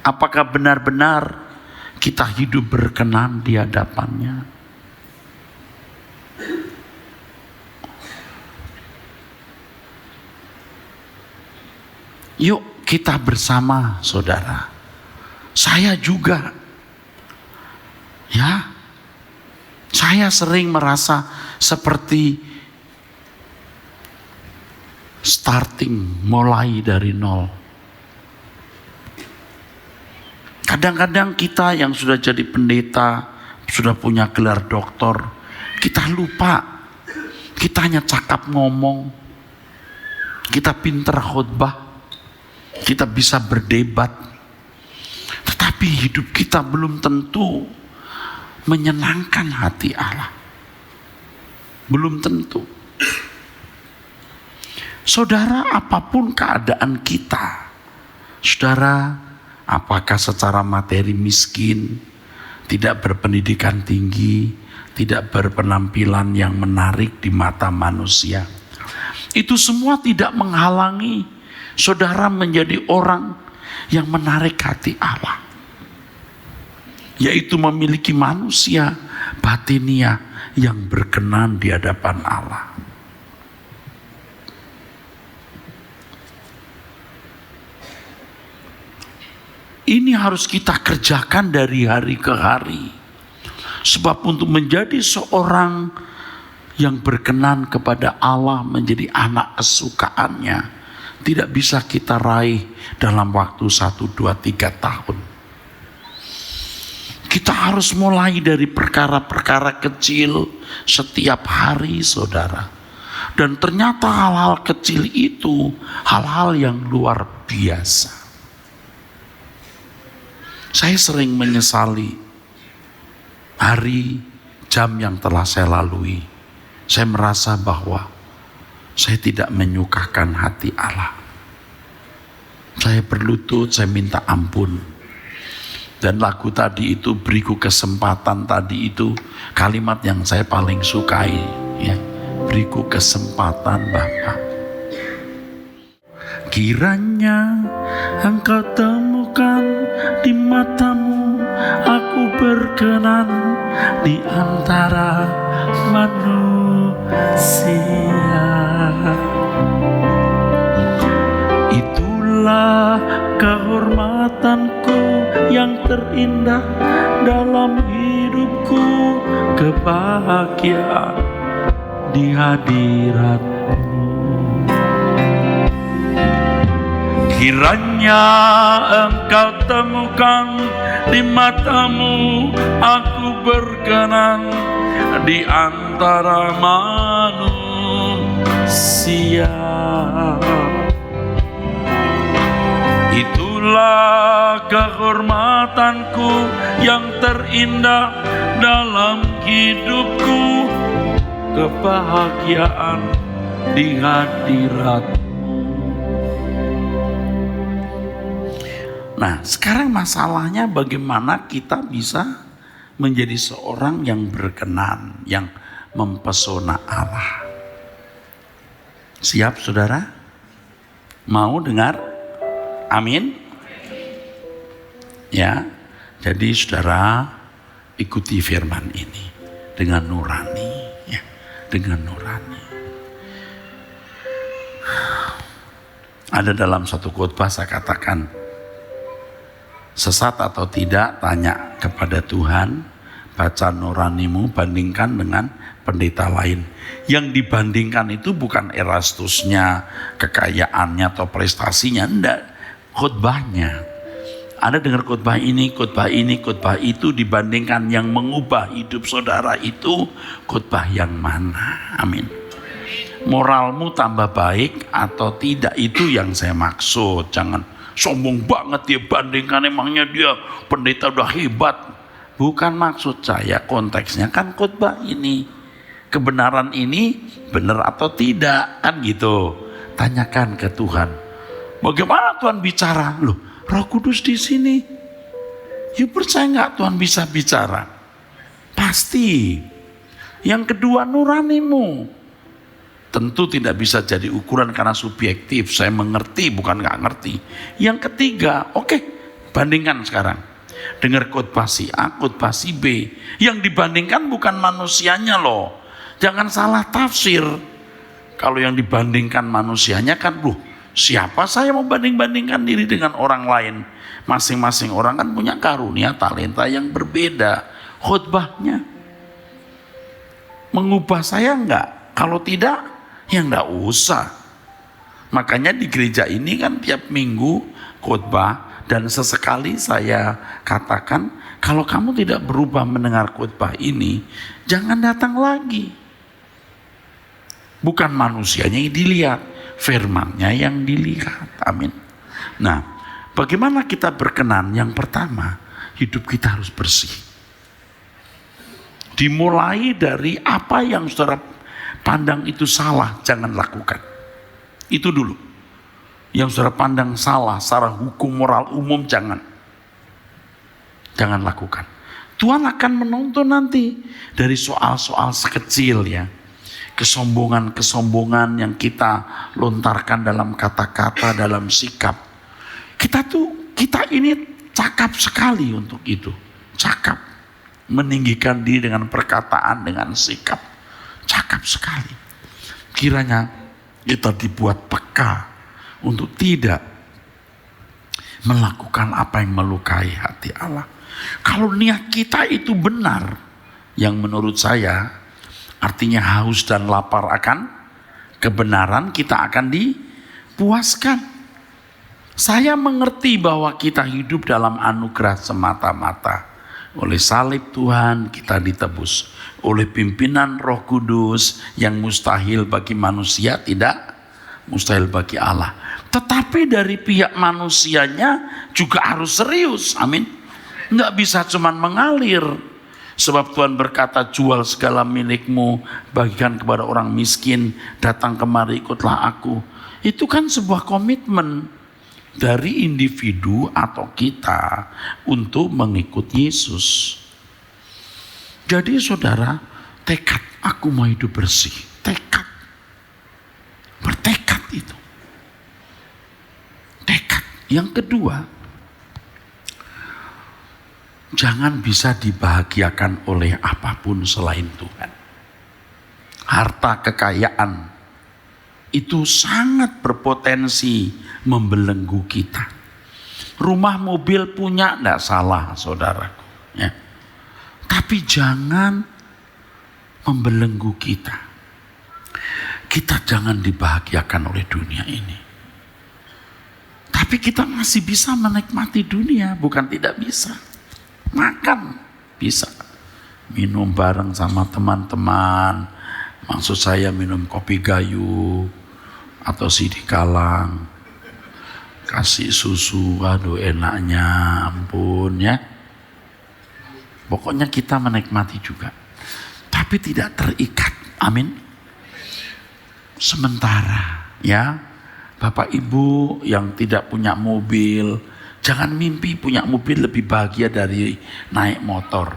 Apakah benar-benar kita hidup berkenan di hadapan-Nya? Yuk kita bersama, saudara. Saya juga, ya. Saya sering merasa seperti mulai dari nol. Kadang-kadang kita yang sudah jadi pendeta, sudah punya gelar doktor, kita lupa. Kita hanya cakap ngomong, kita pinter khotbah, kita bisa berdebat, tetapi hidup kita belum tentu menyenangkan hati Allah. Belum tentu. Saudara, apapun keadaan kita, saudara, apakah secara materi miskin, tidak berpendidikan tinggi, tidak berpenampilan yang menarik di mata manusia, itu semua tidak menghalangi saudara menjadi orang yang menarik hati Allah, yaitu memiliki manusia batinia yang berkenan di hadapan Allah. Ini harus kita kerjakan dari hari ke hari. Sebab untuk menjadi seorang yang berkenan kepada Allah, menjadi anak kesukaannya, tidak bisa kita raih dalam waktu 1, 2, 3 tahun. Kita harus mulai dari perkara-perkara kecil setiap hari, saudara. Dan ternyata hal-hal kecil itu hal-hal yang luar biasa. Saya sering menyesali hari, jam yang telah saya lalui. Saya merasa bahwa saya tidak menyukakan hati Allah. Saya berlutut, saya minta ampun. Dan lagu tadi itu, beriku kesempatan tadi itu, kalimat yang saya paling sukai, ya. Beriku kesempatan Bapa. Kiranya Engkau temukan di matamu aku berkenan di antara manusia. Itulah kehormatanku yang terindah dalam hidupku, kebahagiaan di hadirat-Mu. Kiranya Engkau temukan di matamu aku berkenan di antara manusia. Itulah kehormatanku yang terindah dalam hidupku, kebahagiaan di hadirat. Nah, sekarang masalahnya bagaimana kita bisa menjadi seorang yang berkenan, yang mempesona Allah. Siap, saudara? Mau dengar? Amin? Ya, Jadi saudara, ikuti firman ini dengan nurani, ya, dengan nurani. Ada dalam satu khotbah saya katakan, sesat atau tidak, tanya kepada Tuhan, baca nuranimu, bandingkan dengan pendeta lain. Yang dibandingkan itu bukan Erastusnya, kekayaannya atau prestasinya, enggak, khotbahnya. Anda dengar khotbah ini, khotbah ini, khotbah itu, dibandingkan yang mengubah hidup saudara itu khotbah yang mana? Amin. Moralmu tambah baik atau tidak, itu yang saya maksud. Jangan sombong banget dia bandingkan, emangnya dia pendeta udah hebat. Bukan maksud saya, konteksnya kan khotbah ini. Kebenaran ini benar atau tidak, kan gitu. Tanyakan ke Tuhan. Bagaimana Tuhan bicara? Loh, Roh Kudus di sini. You percaya nggak Tuhan bisa bicara? Pasti. Yang kedua, nuranimu. Tentu tidak bisa jadi ukuran karena subjektif. Saya mengerti, bukan nggak ngerti. Yang ketiga, oke, bandingkan sekarang. Dengar khotbah si A, khotbah si B. Yang dibandingkan bukan manusianya loh. Jangan salah tafsir. Kalau yang dibandingkan manusianya kan, siapa saya mau banding-bandingkan diri dengan orang lain? Masing-masing orang kan punya karunia, talenta yang berbeda. Khotbahnya mengubah saya enggak? Kalau tidak, ya enggak usah. Makanya di gereja ini kan tiap minggu khotbah, dan sesekali saya katakan, kalau kamu tidak berubah mendengar khotbah ini, jangan datang lagi. Bukan manusianya yang dilihat, firman-Nya yang dilihat. Amin. Nah, bagaimana kita berkenan? Yang pertama, hidup kita harus bersih. Dimulai dari apa yang saudara pandang itu salah, jangan lakukan. Itu dulu. Yang saudara pandang salah secara hukum moral umum, jangan lakukan. Tuhan akan menuntun nanti dari soal-soal sekecil, ya. Kesombongan yang kita lontarkan dalam kata-kata, dalam sikap. Kita ini cakap sekali untuk itu. Cakap. Meninggikan diri dengan perkataan, dengan sikap. Cakap sekali. Kiranya kita dibuat peka untuk tidak melakukan apa yang melukai hati Allah. Kalau niat kita itu benar, yang menurut saya artinya haus dan lapar akan kebenaran, kita akan dipuaskan. Saya mengerti bahwa kita hidup dalam anugerah semata-mata. Oleh salib Tuhan kita ditebus. Oleh pimpinan Roh Kudus yang mustahil bagi manusia, tidak mustahil bagi Allah. Tetapi dari pihak manusianya juga harus serius. Amin. Nggak bisa cuman mengalir. Sebab Tuhan berkata, jual segala milikmu, bagikan kepada orang miskin, datang kemari ikutlah aku. Itu kan sebuah komitmen dari individu atau kita untuk mengikut Yesus. Jadi saudara, tekad, aku mau hidup bersih. Tekad. Bertekad itu. Tekad. Yang kedua, jangan bisa dibahagiakan oleh apapun selain Tuhan. Harta kekayaan itu sangat berpotensi membelenggu kita. Rumah mobil punya, tidak salah saudaraku. Ya. Tapi jangan membelenggu kita. Kita jangan dibahagiakan oleh dunia ini. Tapi kita masih bisa menikmati dunia, bukan tidak bisa. Makan bisa, minum bareng sama teman-teman, maksud saya minum kopi gayo atau sidikalang, kasih susu, aduh enaknya, ampun ya. Pokoknya kita menikmati juga, tapi tidak terikat. Amin. Sementara ya, Bapak Ibu yang tidak punya mobil, jangan mimpi punya mobil lebih bahagia dari naik motor.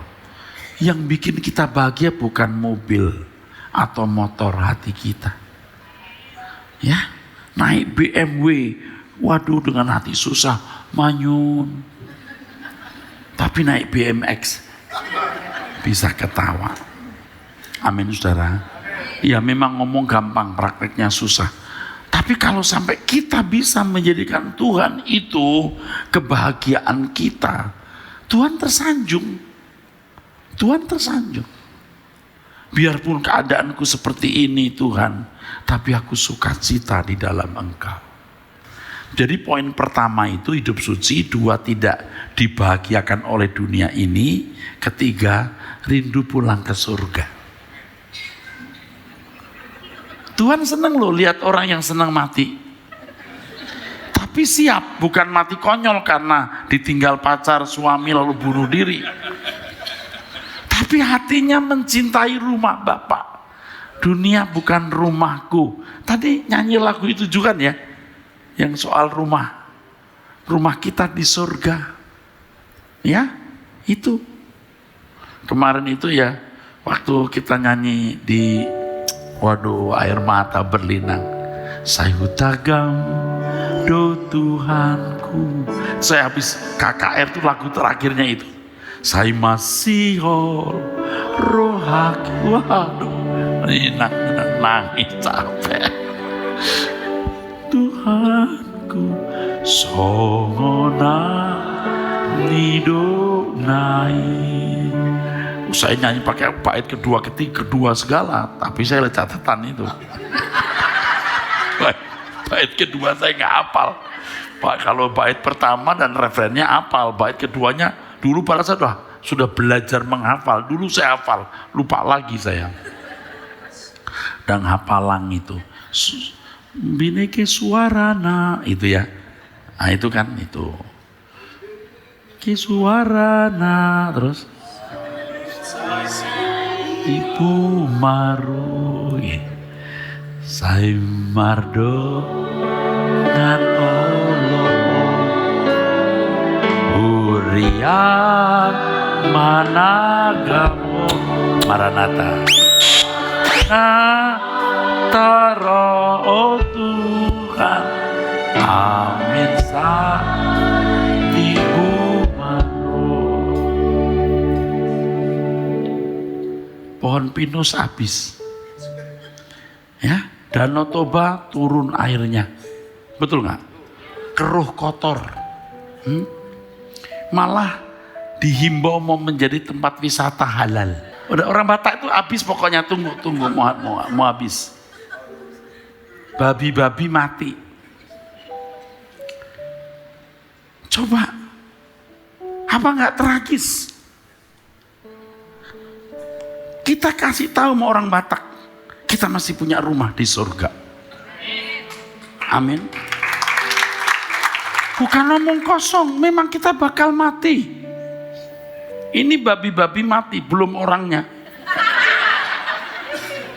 Yang bikin kita bahagia bukan mobil atau motor hati kita. Ya, naik BMW, waduh dengan hati susah, manyun. Tapi naik BMX bisa ketawa. Amin saudara. Ya memang ngomong gampang, prakteknya susah. Tapi kalau sampai kita bisa menjadikan Tuhan itu kebahagiaan kita, Tuhan tersanjung. Tuhan tersanjung. Biarpun keadaanku seperti ini Tuhan, tapi aku sukacita di dalam Engkau. Jadi poin pertama itu hidup suci, 2 tidak dibahagiakan oleh dunia ini, 3 rindu pulang ke surga. Tuhan senang loh lihat orang yang senang mati. Tapi siap, bukan mati konyol karena ditinggal pacar, suami lalu bunuh diri. Tapi hatinya mencintai rumah Bapak. Dunia bukan rumahku. Tadi nyanyi lagu itu juga kan ya, yang soal rumah. Rumah kita di surga. Ya, itu. Kemarin itu ya, waktu kita nyanyi di, waduh air mata berlinang. Sayutagam do Tuhanku. Saya habis KKR itu lagu terakhirnya itu. Saya masih rohaki. Waduh, nangis capek. Tuhanku songona nido nai. Saya nyanyi pakai bait kedua, ketiga, kedua segala, tapi saya lihat catatan itu. Bait kedua saya nggak hafal. Pak, kalau bait pertama dan referennya hafal, bait keduanya dulu pada saya sudah belajar menghafal. Dulu saya hafal, lupa lagi saya. Dan hafalang itu, bineke suarana itu ya. Nah itu kan itu. Ki suarana terus. Ibu maru, saya mardo dan Urian managamu Maranatha Taro oh Tuhan amin sa ibu maru. Pohon pinus habis ya, Danau Toba turun airnya, betul nggak? Keruh kotor. Malah dihimbau mau menjadi tempat wisata halal. Udah orang Batak itu habis pokoknya, tunggu mau habis. Babi-babi mati. Coba, apa nggak tragis? Kita kasih tahu sama orang Batak, kita masih punya rumah di surga. Amin. Bukan ngomong kosong, memang kita bakal mati. Ini babi-babi mati, belum orangnya.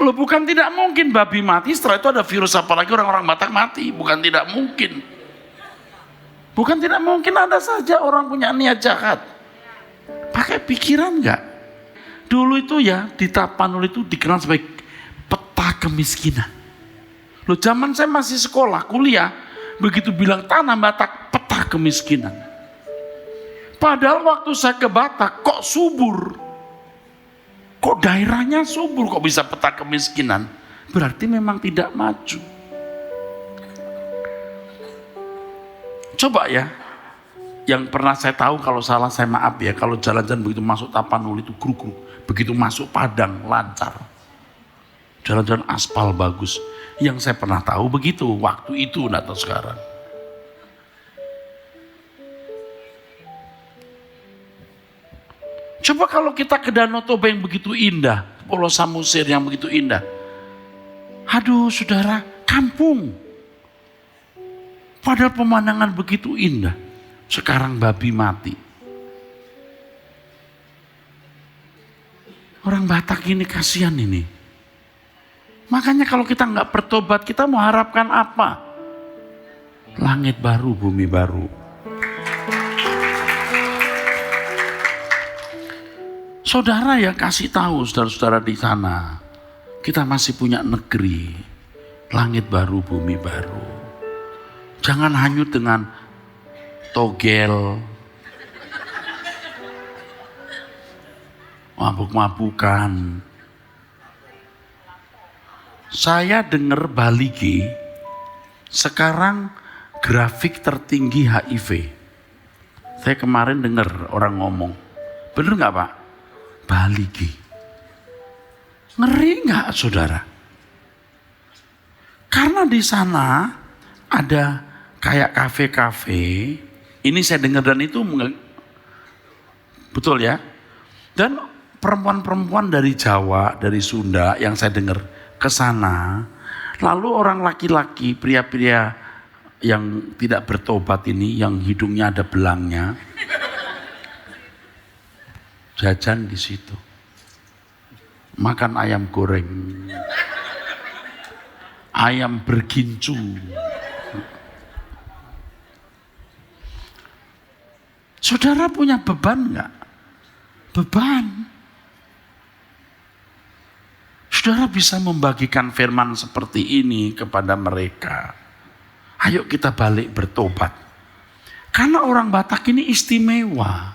Loh bukan tidak mungkin babi mati, setelah itu ada virus apalagi orang-orang Batak mati. Bukan tidak mungkin. Bukan tidak mungkin, ada saja orang punya niat jahat. Pakai pikiran enggak? Dulu itu ya, di Tapanuli itu dikenal sebagai peta kemiskinan. Loh zaman saya masih sekolah, kuliah, begitu bilang tanah Batak, peta kemiskinan. Padahal waktu saya ke Batak, kok subur? Kok daerahnya subur, kok bisa peta kemiskinan? Berarti memang tidak maju. Coba ya, yang pernah saya tahu, kalau salah saya maaf ya, kalau jalan-jalan begitu masuk Tapanuli itu gruk-gruk, begitu masuk Padang lancar. Jalan-jalan aspal bagus. Yang saya pernah tahu begitu, waktu itu, enggak tahu sekarang. Coba kalau kita ke Danau Toba yang begitu indah, Pulau Samosir yang begitu indah. Aduh saudara, kampung. Padahal pemandangan begitu indah. Sekarang babi mati. Orang Batak ini kasihan ini. Makanya kalau kita nggak bertobat, kita mau harapkan apa? Langit baru, bumi baru. Saudara yang kasih tahu saudara-saudara di sana, kita masih punya negeri, langit baru, bumi baru. Jangan hanyut dengan togel, mabuk-mabukan. Saya dengar Bali G, sekarang grafik tertinggi HIV. Saya kemarin dengar orang ngomong, bener nggak Pak? Bali G. Ngeri nggak saudara? Karena di sana ada kayak kafe-kafe. Ini saya dengar dan itu betul ya. Dan perempuan-perempuan dari Jawa, dari Sunda yang saya dengar ke sana. Lalu orang laki-laki, pria-pria yang tidak bertobat ini, yang hidungnya ada belangnya, jajan di situ. Makan ayam goreng, ayam bergincu. Saudara punya beban enggak? Beban. Saudara bisa membagikan firman seperti ini kepada mereka. Ayo kita balik bertobat. Karena orang Batak ini istimewa.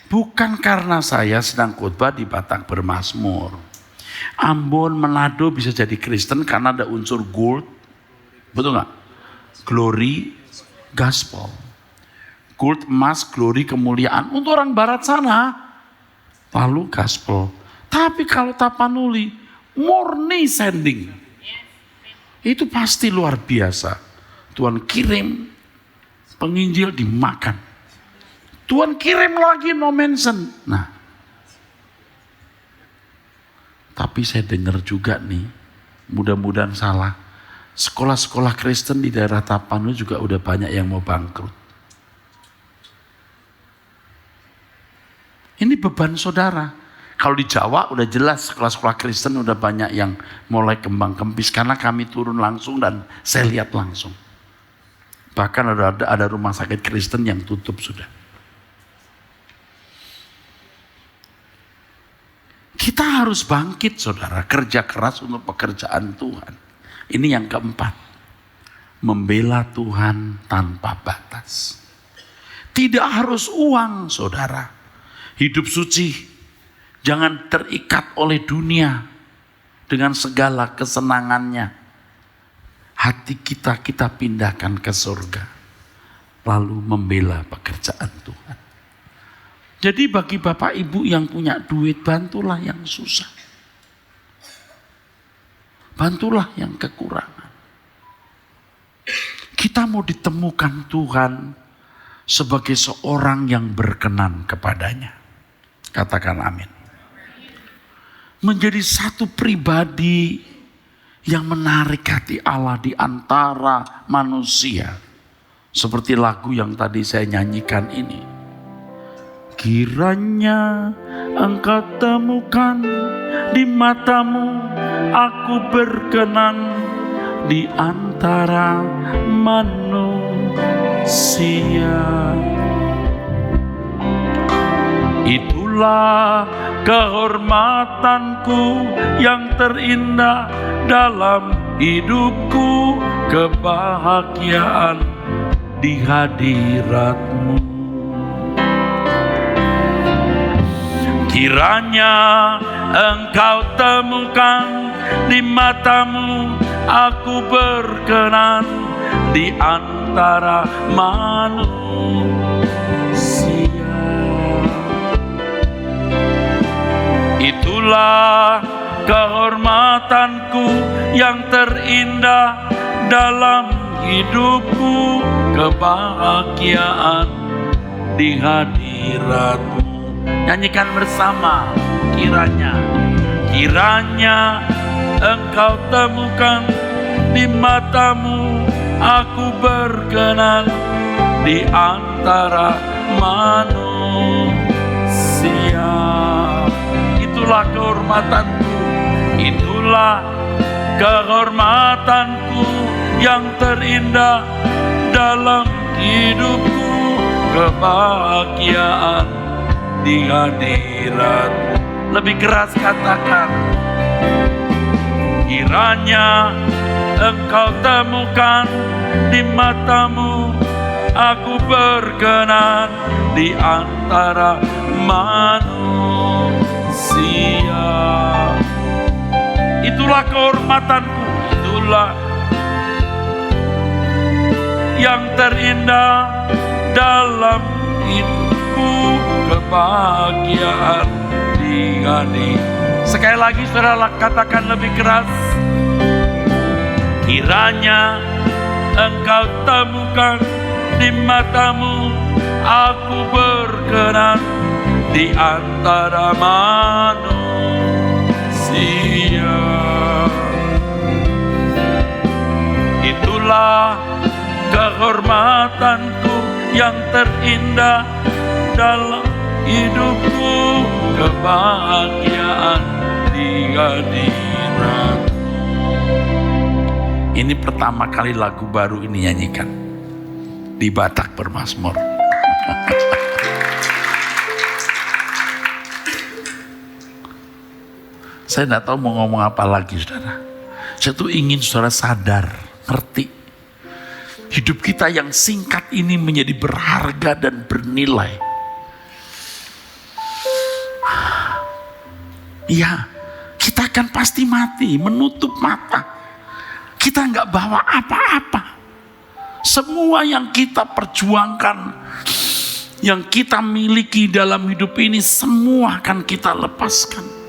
Bukan karena saya sedang khotbah di Batak Bermazmur. Ambon, Manado bisa jadi Kristen karena ada unsur gold. Betul nggak? Glory, gospel. Gold, emas, glory, kemuliaan. Untuk orang barat sana, lalu gospel. Tapi kalau Tapanuli, murni sending. Itu pasti luar biasa. Tuhan kirim penginjil dimakan. Tuhan kirim lagi no mention. Nah, tapi saya dengar juga nih, mudah-mudahan salah. Sekolah-sekolah Kristen di daerah Tapanuli juga udah banyak yang mau bangkrut. Ini beban saudara. Kalau di Jawa udah jelas sekolah-sekolah Kristen udah banyak yang mulai kembang kempis karena kami turun langsung dan saya lihat langsung. Bahkan ada rumah sakit Kristen yang tutup sudah. Kita harus bangkit saudara, kerja keras untuk pekerjaan Tuhan. Ini yang keempat, membela Tuhan tanpa batas. Tidak harus uang saudara, hidup suci. Jangan terikat oleh dunia dengan segala kesenangannya. Hati kita pindahkan ke surga. Lalu membela pekerjaan Tuhan. Jadi bagi Bapak Ibu yang punya duit, bantulah yang susah. Bantulah yang kekurangan. Kita mau ditemukan Tuhan sebagai seorang yang berkenan kepadanya. Katakan amin. Menjadi satu pribadi yang menarik hati Allah di antara manusia. Seperti lagu yang tadi saya nyanyikan ini. Kiranya engkau temukan di matamu, aku berkenan di antara manusia. Itulah kehormatanku yang terindah dalam hidupku, kebahagiaan di hadiratmu. Kiranya engkau temukan di matamu, aku berkenan di antara manusia. Itulah kehormatanku yang terindah dalam hidupku, kebahagiaan di hadiratmu. Nyanyikan bersama. Kiranya engkau temukan di matamu, aku berkenan di antara manusia. Itulah kehormatanku, itulah kehormatanku yang terindah dalam hidupku, kebahagiaan di hadiratmu. Lebih keras katakan. Kiranya engkau temukan di matamu, aku berkenan di antara manusia. sia. Itulah kehormatanku, itulah yang terindah dalam hidupku, kebahagiaan di hati. Sekali lagi saudara katakan lebih keras. Kiranya engkau temukan di matamu, aku berkenan di antara manusia. Itulah kehormatanku yang terindah dalam hidupku, kebahagiaan di hadirat. Ini pertama kali lagu baru ini nyanyikan di Batak Bermazmur. Saya tidak tahu mau ngomong apa lagi, saudara. Saya tuh ingin saudara sadar, ngerti. Hidup kita yang singkat ini menjadi berharga dan bernilai. Ya, kita akan pasti mati, menutup mata. Kita nggak bawa apa-apa. Semua yang kita perjuangkan, yang kita miliki dalam hidup ini, semua akan kita lepaskan.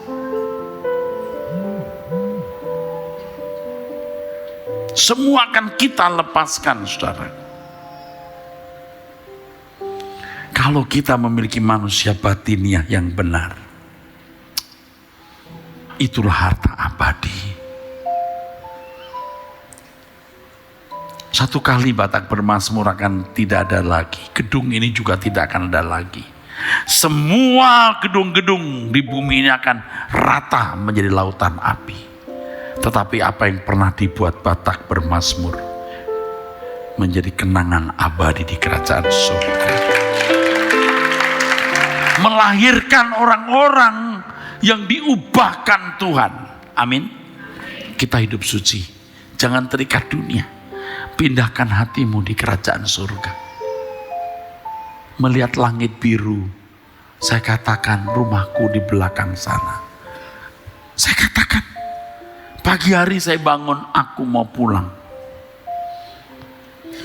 Semua akan kita lepaskan, saudara. Kalau kita memiliki manusia batiniah yang benar, itulah harta abadi. Satu kali Batak Bermazmur akan tidak ada lagi. Gedung ini juga tidak akan ada lagi. Semua gedung-gedung di bumi ini akan rata menjadi lautan api. Tetapi apa yang pernah dibuat Batak Bermazmur menjadi kenangan abadi di kerajaan surga. Melahirkan orang-orang yang diubahkan Tuhan. Amin. Kita hidup suci. Jangan terikat dunia. Pindahkan hatimu di kerajaan surga. Melihat langit biru, saya katakan rumahku di belakang sana. Saya katakan, pagi hari saya bangun, aku mau pulang.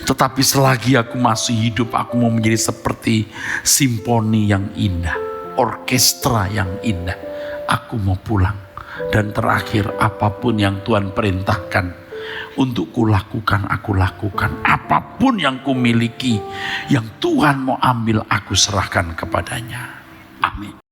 Tetapi selagi aku masih hidup, aku mau menjadi seperti simfoni yang indah, orkestra yang indah. Aku mau pulang. Dan terakhir, apapun yang Tuhan perintahkan untuk kulakukan, aku lakukan. Apapun yang kumiliki, yang Tuhan mau ambil, aku serahkan kepadanya. Amin.